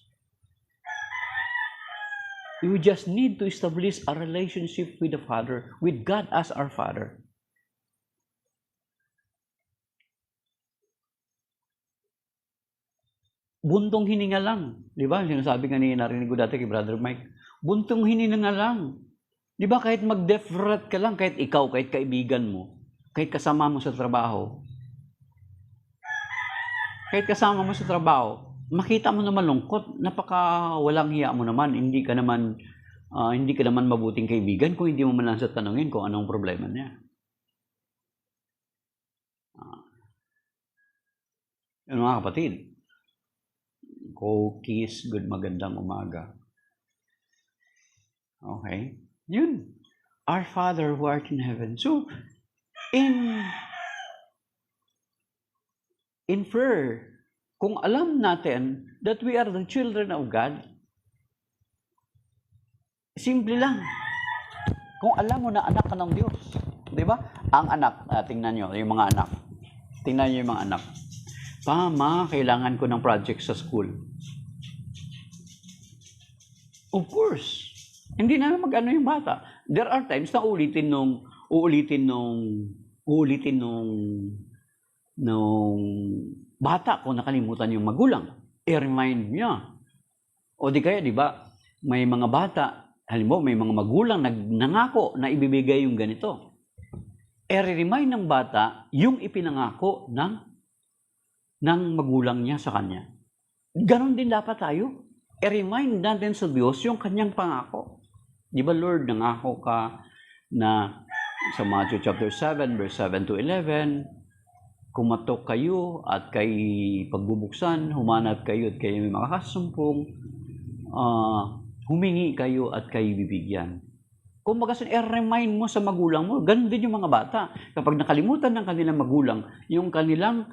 We just need to establish a relationship with the Father, with God as our Father. Buntong hininga lang. Di ba? Sinasabi kanina, narinig ko dati kay Brother Mike, buntong hininga lang. Di ba? Kahit mag-death ka lang, kahit ikaw, kahit kaibigan mo, kahit kasama mo sa trabaho, makita mo na malungkot, napaka walang hiya mo naman, hindi ka naman mabuting kaibigan kung hindi mo man lang sa tanungin kung anong problema niya. Yun mga kapatid. Cookies, good magandang umaga. Okay. Yun. Our Father who art in heaven. So, in prayer, kung alam natin that we are the children of God, simple lang. Kung alam mo na anak ka ng Diyos, di ba? Ang anak, tingnan nyo, yung mga anak. Tingnan nyo yung mga anak. Ma, kailangan ko ng project sa school. Of course. Hindi na mag-ano yung bata. There are times na uulitin nung bata kung nakalimutan yung magulang. I-remind niya. O di kaya, di ba, may mga bata, halimbawa may mga magulang nangako na ibibigay yung ganito. I-remind ng bata yung ipinangako ng magulang niya sa kanya. Ganon din dapat tayo. I-remind natin sa Diyos yung kanyang pangako. Di ba, Lord, nangako ka na sa Matthew chapter 7, verse 7 to 11, kumatok kayo at kay pagbubuksan, humanap kayo at kayo may makakasumpong, humingi kayo at kayo bibigyan. Kung magasin, i-remind mo sa magulang mo, ganun din yung mga bata. Kapag nakalimutan ng kanilang magulang, yung kanilang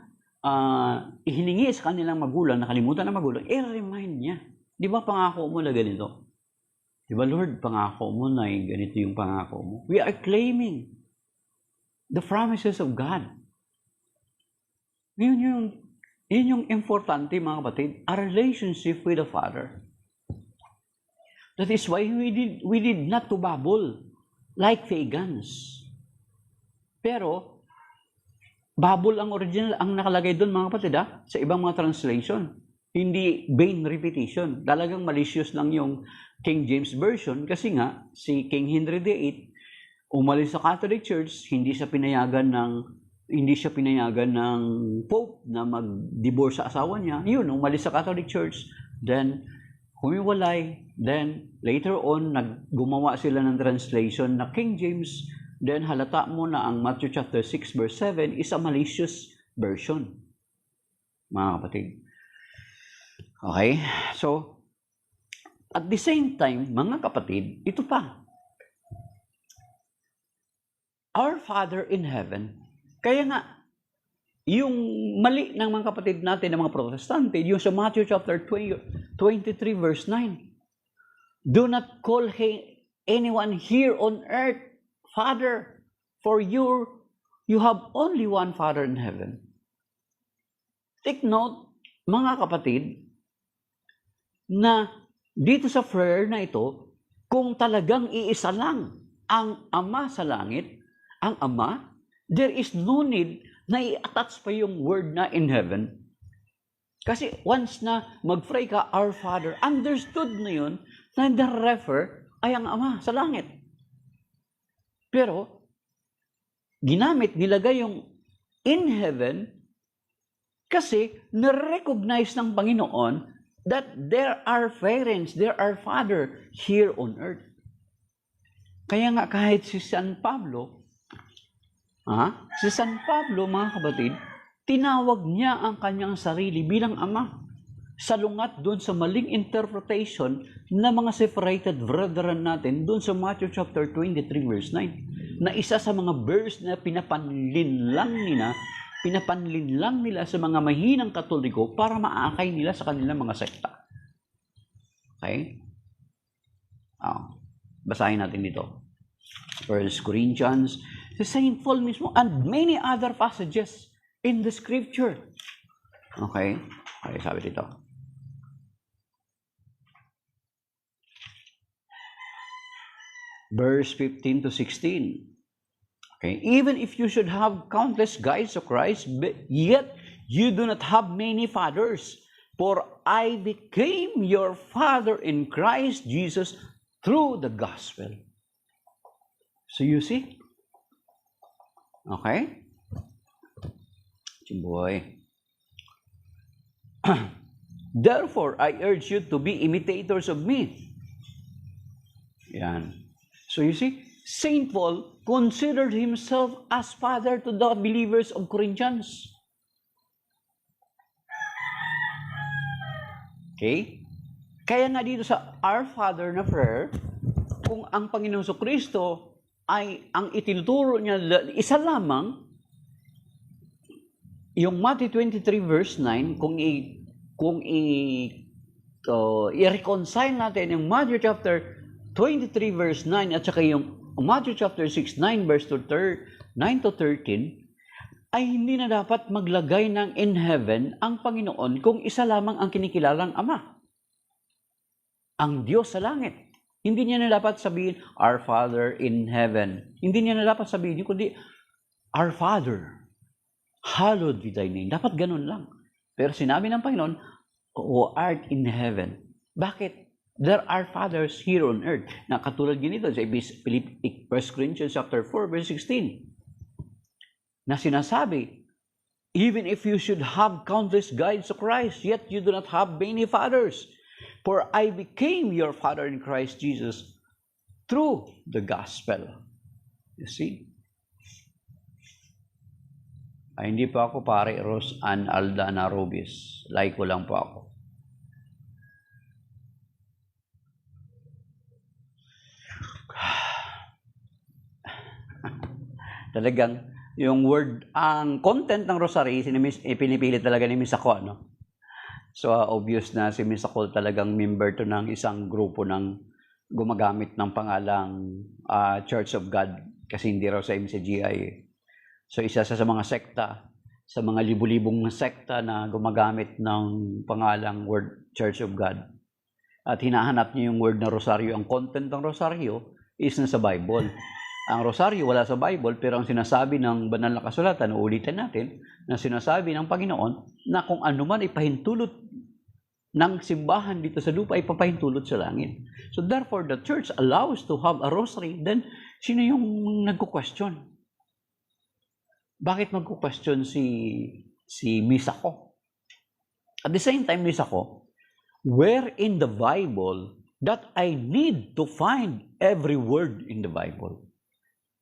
ihiningi sa kanilang magulang, nakalimutan ng magulang, i-remind niya. Di ba pangako mo na ganito? Di ba, Lord, pangako mo na ganito yung pangako mo? We are claiming the promises of God. Yun yung importante, mga kapatid, a relationship with the Father. That is why we did not to babble like pagans. Pero, babble ang original, ang nakalagay doon, mga kapatid, sa ibang mga translation. Hindi vain repetition. Talagang malicious lang yung King James Version kasi nga, si King Henry VIII, umalis sa Catholic Church, hindi siya pinayagan ng Pope na mag-divorce sa asawa niya. Yun, umalis sa Catholic Church, then humiwalay, then later on, gumawa sila ng translation na King James, then halata mo na ang Matthew chapter 6 verse 7 is a malicious version. Mga kapatid. Okay? So, at the same time, mga kapatid, ito pa. Our Father in heaven, kaya nga, yung mali ng mga kapatid natin, ng mga protestante, yung sa Matthew chapter 23 verse 9, do not call anyone here on earth Father, for you have only one Father in heaven. Take note, mga kapatid, na dito sa prayer na ito, kung talagang iisa lang ang Ama sa langit, ang Ama, there is no need na i-attach pa yung word na in heaven. Kasi once na mag-pray ka, Our Father, understood na yun na the refer ay ang Ama sa langit. Pero, nilagay yung in heaven kasi na-recognize ng Panginoon that there are parents, there are Father here on earth. Kaya nga kahit si San Pablo, mga kapatid, tinawag niya ang kanyang sarili bilang Ama. Salungat doon sa maling interpretation ng mga separated brethren natin doon sa Matthew chapter 23 verse 9, na isa sa mga verse na pinapanlinlang nila pinapanlin lang nila sa mga mahinang Katoliko para maakay nila sa kanilang mga sekta. Okay? Basahin natin dito. 1 Corinthians, si Saint Paul mismo, and many other passages in the scripture. Okay? Okay, sabi dito. Verse 15 to 16. Okay, even if you should have countless guides of Christ, yet you do not have many fathers. For I became your father in Christ Jesus through the gospel. So you see? Okay? Chimboy. Therefore, I urge you to be imitators of me. Yan. So you see, Saint Paul considered himself as father to the believers of Corinthians. Okay? Kaya nga dito sa Our Father na prayer, kung ang Panginoong Kristo ay ang itinuturo niya isa lamang, yung Matthew 23 verse 9, kung i-reconcile natin yung Matthew chapter 23 verse 9 at saka yung Matthew chapter 6, 9 verse 9 to 13, ay hindi na dapat maglagay ng in heaven ang Panginoon kung isa lamang ang kinikilalang Ama. Ang Diyos sa langit. Hindi niya na dapat sabihin, Our Father in heaven. Hindi niya na dapat sabihin, kundi, Our Father, hallowed be thy name. Dapat ganun lang. Pero sinabi ng Panginoon, who art in heaven. Bakit? There are fathers here on earth. Na katulad ganito sa 1 Corinthians chapter 4 verse 16. Na sinasabi, even if you should have countless guides of Christ, yet you do not have many fathers. For I became your father in Christ Jesus through the gospel. You see? Ay, hindi po ako pare Ros Ann Aldana Rubis. Like ko lang po ako. Talagang yung word, ang content ng rosary, pinipilit talaga ni Miss Ako, no? So, obvious na si Miss Ako talagang member to ng isang grupo ng gumagamit ng pangalang Church of God kasi hindi raw sa MCGI. So, isa sa mga sekta, sa mga libu-libong sekta na gumagamit ng pangalang word Church of God. At hinahanap niyo yung word na rosaryo. Ang content ng rosaryo is nasa Bible. Ang rosaryo wala sa Bible, pero ang sinasabi ng banal na kasulatan, uulitin natin, na sinasabi ng Panginoon na kung ano man ipahintulot ng simbahan dito sa lupa, ipapahintulot sa langit. So therefore, the church allows to have a rosary. Then, sino yung nagko-question? Bakit magko-question si Miss Ako? At the same time, Miss Ako, where in the Bible that I need to find every word in the Bible?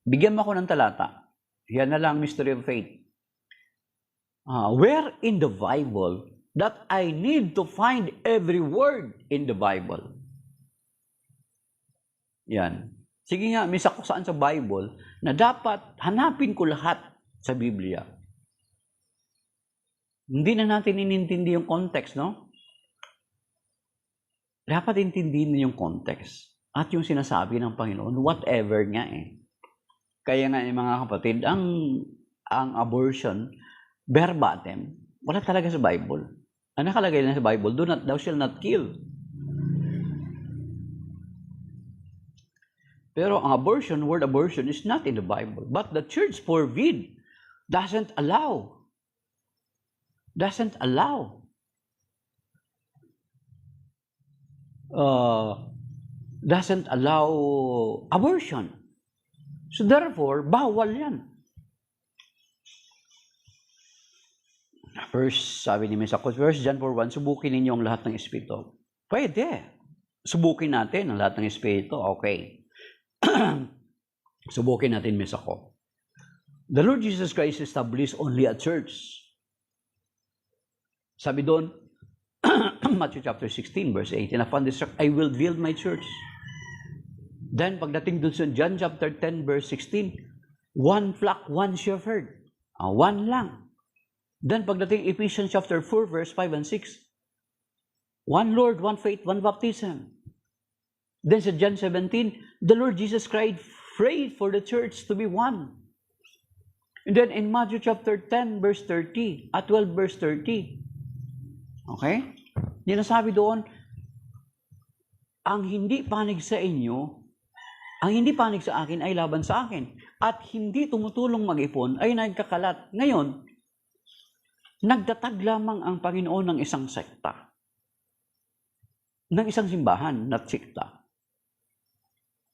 Bigyan mo ako ng talata. Yan na lang, mystery of faith. Where in the Bible that I need to find every word in the Bible? Yan. Sige nga, Miss Ako, saan sa Bible na dapat hanapin ko lahat sa Biblia? Hindi na natin inintindi yung context, no? Dapat intindihin yung context at yung sinasabi ng Panginoon, whatever nga eh. Kaya nga mga kapatid, ang abortion, verbatim, wala talaga sa Bible. Ang nakalagay lang sa Bible, thou shall not kill. Pero ang abortion, word abortion is not in the Bible. But the church forbid, doesn't allow abortion. So therefore, bawal yan. First, sabi ni Miss Ako, 1 John 4:1, subukin ninyo ang lahat ng Espiritu. Pwede. Subukin natin ang lahat ng Espiritu. Okay. Subukin natin, Miss Ako. The Lord Jesus Christ established only a church. Sabi doon, Matthew chapter 16, verse 18, upon this rock I will build my church. Then, pagdating doon sa John chapter 10, verse 16, one flock, one shepherd. One lang. Then pagdating Ephesians chapter 4, verse 5 and 6, one Lord, one faith, one baptism. Then sa John 17, the Lord Jesus Christ prayed for the church to be one. And then in Matthew chapter 10, verse 30, at 12, verse 30. Okay? Dinasabi doon, ang hindi panig sa inyo, ang hindi panig sa akin ay laban sa akin. At hindi tumutulong mag-ipon ay nagkakalat. Ngayon, nagtatag lamang ang Panginoon ng isang sekta. Ng isang simbahan, not sekta.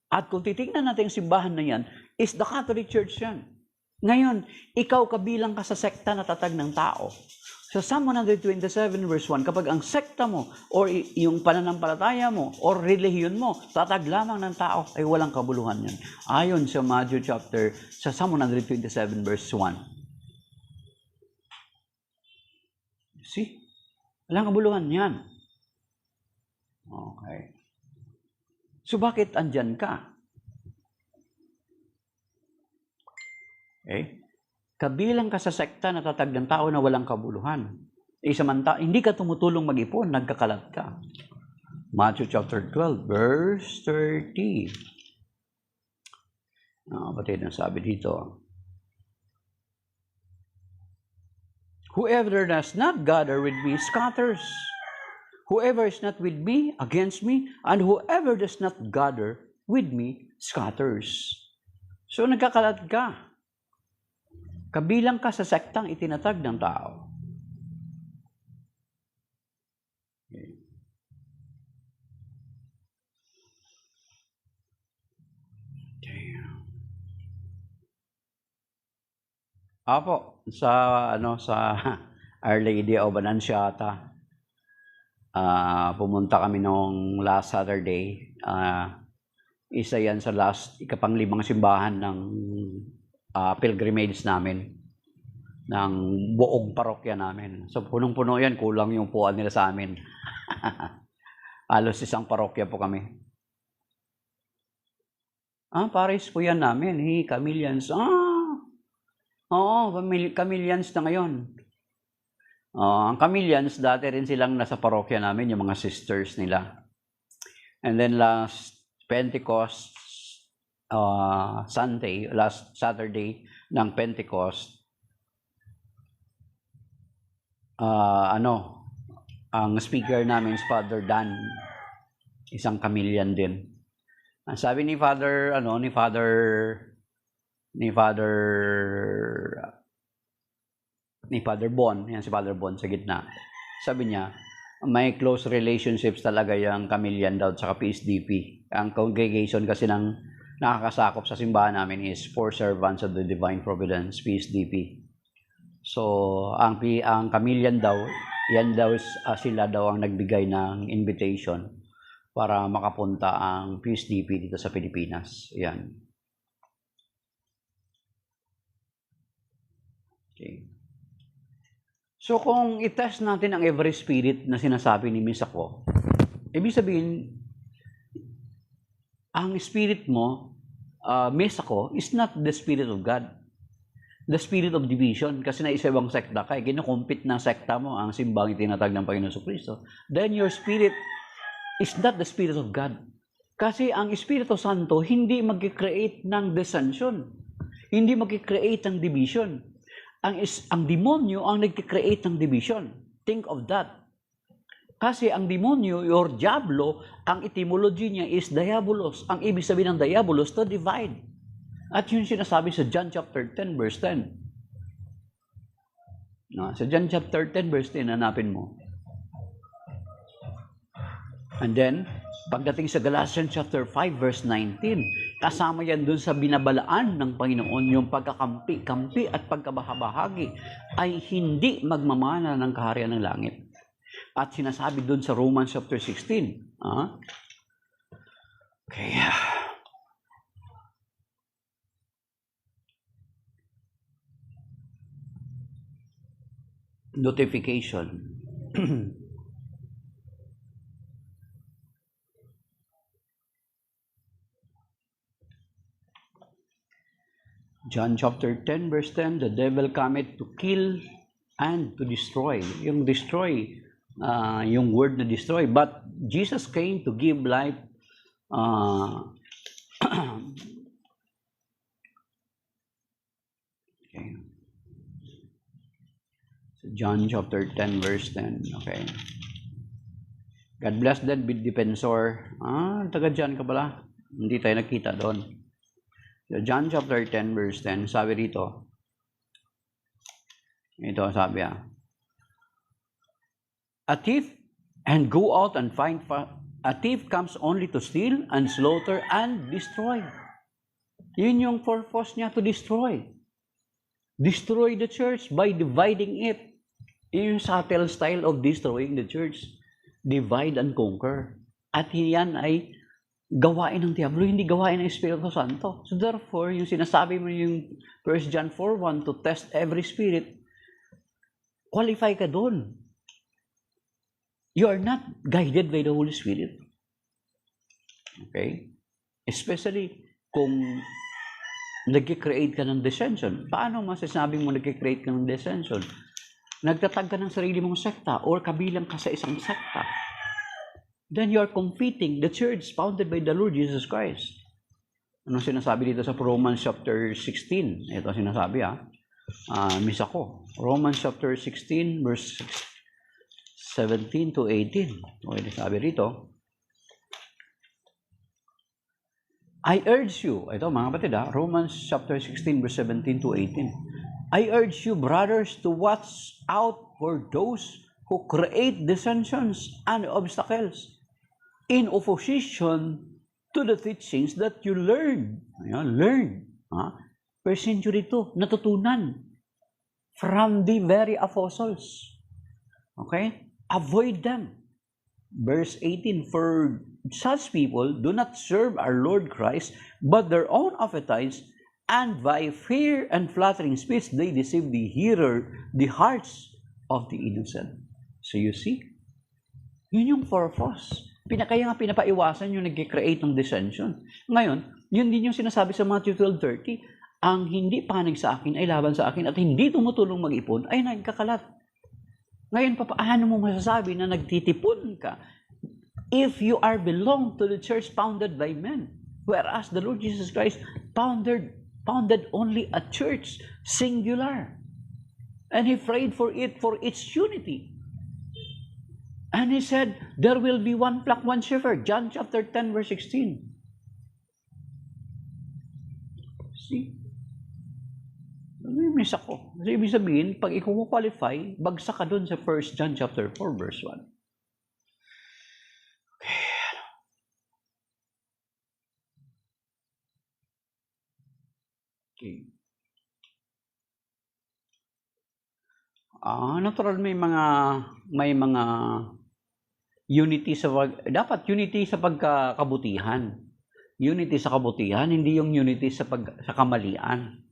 At kung titignan natin yung simbahan na yan, is the Catholic Church yan. Ngayon, ikaw kabilang ka sa sekta na tatag ng tao. Sa Psalm 127 verse 1, kapag ang sekta mo or yung pananampalataya mo or relihiyon mo tatag lamang ng tao, ay walang kabuluhan yan. Ayon sa Matthew chapter, sa Psalm 127 verse 1. See? Walang kabuluhan yan. Okay. So bakit andyan ka? Okay? Kabilang ka sa sekta na tatag ng tao na walang kabuluhan. Hindi ka tumutulong mag-ipon, nagkakalat ka. Matthew chapter 12, verse 30. Batid ang sabi dito. Whoever does not gather with me scatters. Whoever is not with me, against me, and whoever does not gather with me scatters. So nagkakalat ka. Kabilang ka sa sektang itinatag ng tao. Okay. Apo, sa Our Lady of Annunciata, pumunta kami noong last Saturday. Isa yan sa ikapang-5 simbahan ng pilgrimage namin, ng buong parokya namin. So punong-puno yan, kulang yung puan nila sa amin. Halos isang parokya po kami. Paris po yan namin. Camilians. Oo, Camilians na ngayon. Ang Camilians, dati rin silang nasa parokya namin, yung mga sisters nila. And then last Pentecost, last Saturday ng Pentecost, ang speaker namin is Father Dan, isang Camilian din. Ang sabi ni Father Bon, yan si Father Bon sa gitna. Sabi niya, may close relationships talaga yung Camilian daw sa PSDP. Ang congregation kasi ng nakakasakop sa simbahan namin is Four Servants of the Divine Providence, PSDP. So, ang Camilian daw, sila daw ang nagbigay ng invitation para makapunta ang PSDP dito sa Pilipinas. Yan. Okay. So, kung i-test natin ang every spirit na sinasabi ni Miss Ako, ibig sabihin, ang spirit mo, Miss Ako, is not the Spirit of God. The spirit of division. Kasi naisibang sekta ka, kinukumpit ng sekta mo ang simbang itinatag ng Panginoon Jesucristo. Then your spirit is not the Spirit of God. Kasi ang Espiritu Santo hindi mag-create ng dissension. Hindi mag-create ng division. Ang demonyo ang nag-create ng division. Think of that. Kasi ang demonyo, or diablo, ang etymology niya is diabolos. Ang ibig sabihin ng diabolos, to divide. At yun sinasabi sa John chapter 10, verse 10. Sa John chapter 10, verse 10, hanapin mo. And then, pagdating sa Galatians chapter 5, verse 19, kasama yan dun sa binabalaan ng Panginoon, yung pagkakampi at pagkabahabahagi ay hindi magmamana ng kaharian ng langit. At sinasabi dun sa Romans chapter 16. Okay. Notification. John chapter 10, verse 10, the devil cometh to kill, and to destroy. Yung destroy, yung word na destroy. But Jesus came to give life. Okay. So John chapter 10 verse 10. Okay. God bless that with defensor. Taga John ka pala. Hindi tayo nakita doon. So John chapter 10 verse 10, sabi rito, ito sabi a thief and go out and find, a thief comes only to steal and slaughter and destroy. Yun yung purpose niya, to destroy. Destroy the church by dividing it. Yun yung subtle style of destroying the church. Divide and conquer. At yan ay gawain ng Diablo, hindi gawain ng Espiritu Santo. So therefore, yung sinasabi mo yung 1 John 4:1 to test every spirit, qualify ka doon. You are not guided by the Holy Spirit. Okay? Especially kung nag-create ka ng dissension. Paano masasabi mo nag-create ka ng dissension? Nagtatag ka ng sarili mong sekta or kabilang ka sa isang sekta. Then you are competing the church founded by the Lord Jesus Christ. Anong sinasabi dito sa Romans chapter 16? Ito sinasabi miss ako. Romans chapter 16 verse 17 to 18. Okay, sabi rito, I urge you, ito mga kapatid Romans chapter 16 verse 17 to 18. I urge you, brothers, to watch out for those who create dissensions and obstacles in opposition to the teachings that you learned. Learn. First century to, natutunan from the very apostles. Okay? Avoid them. Verse 18, for such people do not serve our Lord Christ, but their own appetites, and by fear and flattering speech, they deceive the hearer, the hearts of the innocent. So you see, yun yung purpose. Kaya nga pinapaiwasan yung nag-create ng dissension. Ngayon, yun din yung sinasabi sa Matthew 12:30, ang hindi panig sa akin ay laban sa akin at hindi tumutulong mag-ipon ay nagkakalat. Ngayon, paano mo masasabi na nagtitipon ka if you are belong to the church founded by men? Whereas the Lord Jesus Christ founded only a church, singular. And He prayed for it, for its unity. And He said, there will be one flock, one shepherd. John chapter 10, verse 16. See? Miss ako. Kasi ibig sabihin, pag ikaw qualify, bagsak ka dun sa 1 John chapter 4, verse 1. Okay. Natural may mga unity sa dapat unity sa pagkakabutihan. Unity sa kabutihan, hindi yung unity sa kamalian.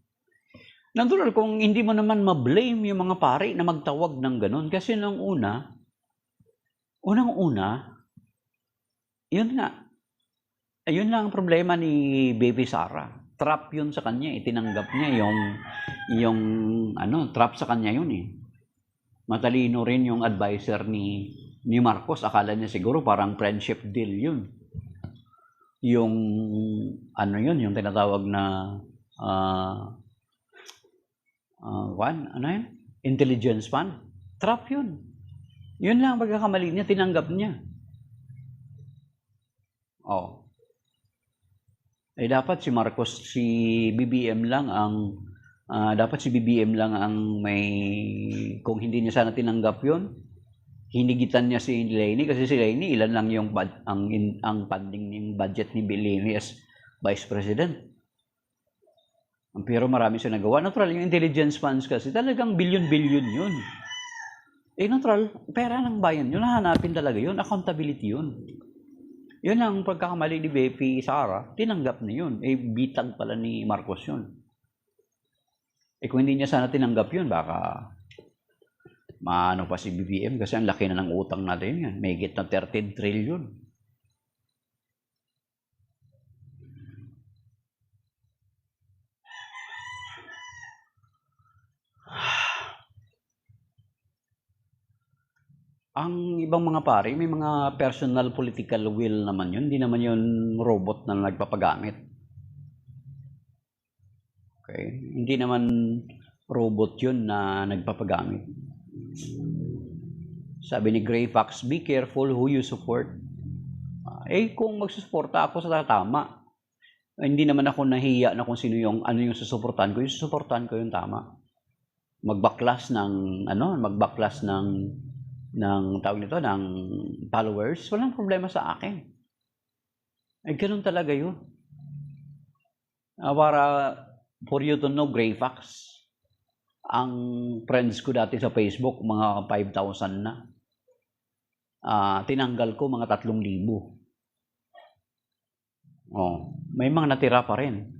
Natural kung hindi mo naman ma-blame yung mga pari na magtawag ng ganun kasi nung unang-una, yun nga. Ayun lang ang problema ni Baby Sara. Trap yun sa kanya, tinanggap niya yung trap sa kanya yun eh. Matalino rin yung advisor ni Marcos, akala niya siguro parang friendship deal yun. Yung yung tinatawag na intelligence fund. Trap yun. Yun lang ang pagkakamali niya, tinanggap niya. Dapat si Marcos, si BBM lang ang may, kung hindi niya sana tinanggap yun, hinigitan niya si Leni kasi si Leni ilan lang yung ang funding ng budget ni Leni as Vice President. Pero marami siya nagawa. Natural, yung intelligence funds kasi talagang billion-billion yun. Natural, pera ng bayan yun. Nahanapin talaga yun. Accountability yun. Yun ang pagkakamali ni Bepi Sara. Tinanggap na yun. Bitag pala ni Marcos yun. Kung hindi niya sana tinanggap yun, baka maano pa si BBM kasi ang laki na ng utang natin yan. May higit na 13 trillion. Ang ibang mga pare, may mga personal political will naman yun. Hindi naman yun robot na nagpapagamit. Okay? Hindi naman robot yun na nagpapagamit. Sabi ni Gray Fox, be careful who you support. Kung magsusuporta ako sa tama, hindi naman ako nahiya na kung sino yung ano yung susuportahan ko. Yung susuportahan ko yung tama. Magbaklas ng tawag nito, ng followers, walang problema sa akin. Ganun talaga yun. Para for you to know, Gray Fox, ang friends ko dati sa Facebook, mga 5,000 na. Tinanggal ko mga 3,000. May mga natira pa rin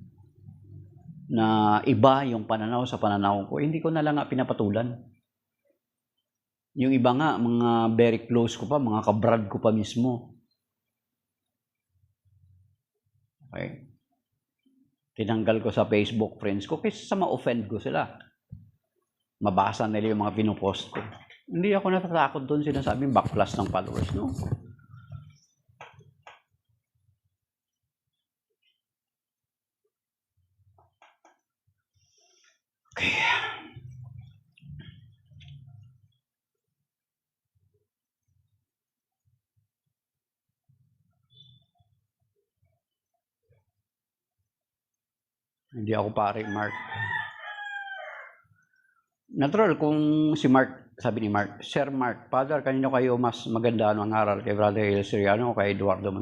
na iba yung pananaw sa pananaw ko. Hindi ko na lang pinapatulan. Yung iba nga, mga very close ko pa, mga kabrad ko pa mismo. Okay? Tinanggal ko sa Facebook friends ko kasi sa ma-offend ko sila. Mabasa nila yung mga pinupost ko. Hindi ako natatakot doon sinasabing backlash ng followers, no? Okay. Hindi ako pare, Mark. Natural kung si Mark, sabi ni Mark, Sir Mark, Father, kanino kayo mas maganda ang aral kay Brother El Siriano o kay Eduardo?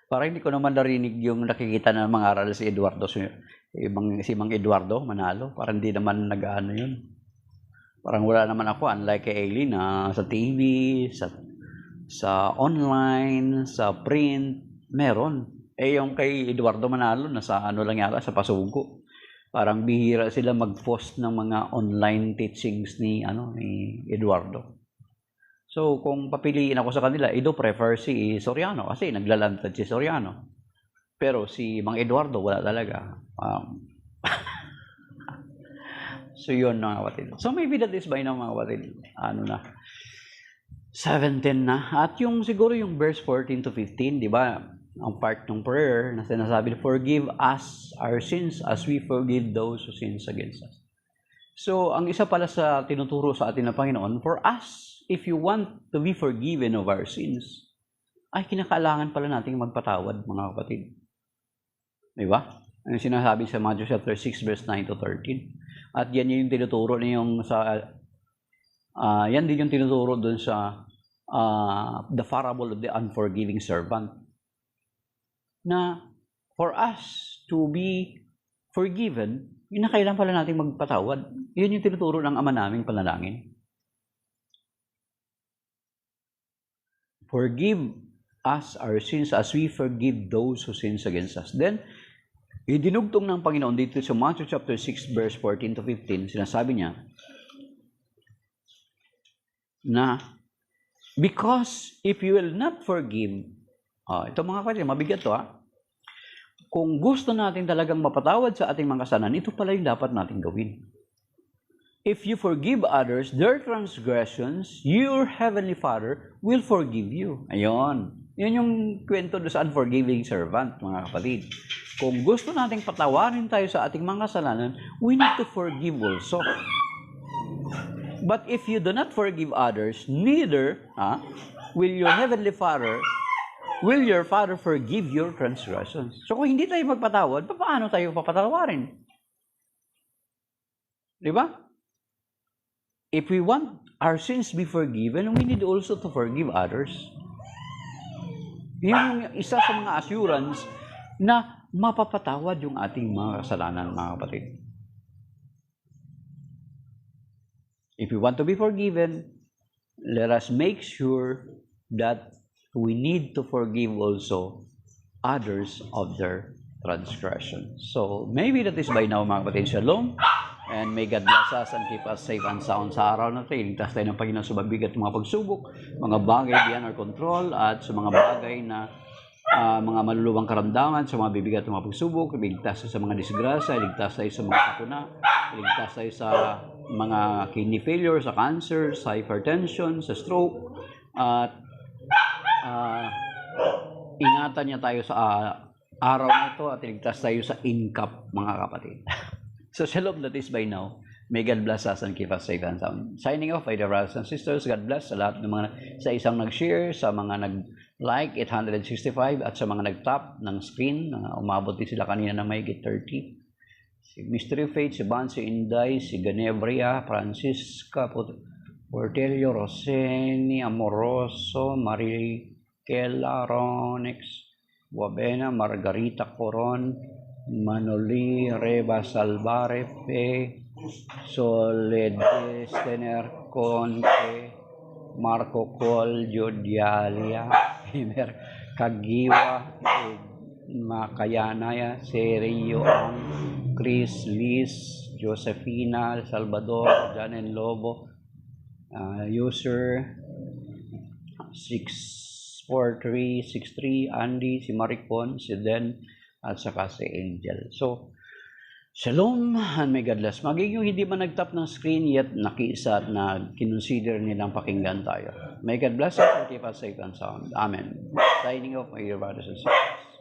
Parang hindi ko naman narinig yung nakikita na mga aral si Eduardo, si Mang Eduardo Manalo. Parang hindi naman nag-ano yun. Parang wala naman ako, unlike kay Aileen, sa TV, sa online, sa print, meron. Yung kay Eduardo Manalo, nasa ano lang yata, sa Pasugo. Parang bihira sila mag-post ng mga online teachings ni Eduardo. So, kung papiliin ako sa kanila, Edo prefer si Soriano kasi naglalantad si Soriano. Pero si Mang Eduardo, wala talaga. So, yun mga kapatid. So, maybe that is by now mga kapatid. 17 na. At yung siguro yung verse 14 to 15, di ba? Ang part ng prayer na sinasabi, forgive us our sins as we forgive those who sins against us. So, ang isa pala sa tinuturo sa atin ng Panginoon, for us, if you want to be forgiven of our sins, ay kinakailangan pala nating magpatawad, mga kapatid. Di ba? Ang sinasabi sa Matthew chapter 6, verse 9 to 13. At yan yung tinuturo na yung yan din yung tinuturo dun sa the parable of the unforgiving servant. Na for us to be forgiven, kailangan pala natin magpatawad. Yun yung tinuturo ng Ama naming panalangin. Forgive us our sins as we forgive those who sins against us. Then, idinugtong ng Panginoon dito sa Matthew chapter 6, verse 14 to 15, sinasabi niya na, because if you will not forgive, ito mga kapatid, mabigat to Kung gusto natin talagang mapatawad sa ating mga kasalanan, ito pala yung dapat natin gawin. If you forgive others their transgressions, your heavenly Father will forgive you. Ayun. Yun yung kwento do sa unforgiving servant, mga kapatid. Kung gusto nating patawarin tayo sa ating mga kasalanan, we need to forgive also. But if you do not forgive others, neither will your heavenly Father forgive your transgressions. So kung hindi tayo magpatawad, paano tayo papatawarin? Di ba? If we want our sins be forgiven, we need also to forgive others. Yung isa sa mga assurance na mapapatawad yung ating mga kasalanan, mga kapatid. If we want to be forgiven, let us make sure that we need to forgive also others of their transgression. So, maybe that is by now, mga kapatid. Shalom. And may God bless us and keep us safe and sound sa araw na ito. Iligtas tayo ng Panginoon sa mabigat mga pagsubok, mga bagay beyond our control, at sa mga bagay na mga maluluwang karamdaman, sa mga bibigat ng mga pagsubok. Iligtas tayo sa mga disgrasya, iligtas tayo sa mga sakuna, iligtas tayo sa mga kidney failure, sa cancer, sa hypertension, sa stroke, at ingatan niya tayo sa araw na ito at iligtas tayo sa incap, mga kapatid. So, shalom, that is by now. May God bless us and keep us safe and sound. Signing off by the brothers and sisters. God bless sa lahat ng mga sa isang nag-share, sa mga nag-like, 865, at sa mga nag-tap ng screen. Umabot din sila kanina na may 30. Si Mystery Faith, si Bansi Inday, si Ganebria, Francisca Portelio, Roseni, Amoroso, Mariquela, Ronex, Guabena, Margarita Coron, Manoli, Reba Salvare, Fe, Soledad, Stener, Conte, Marco Col, Jodialia, Himer, Kagiwa, Makayanaya, Serio, Chris, Liz, Josefina, Salvador, Janen Lobo, user 64363, Andy, si Maricon, si Den, at saka si Angel. So, shalom and may God bless. Magiging yung hindi man nag-tap ng screen yet nakiisa at na kinonsider nilang pakinggan tayo. May God bless us and keep us safe and sound. Amen. Signing off, my dear brothers and sisters.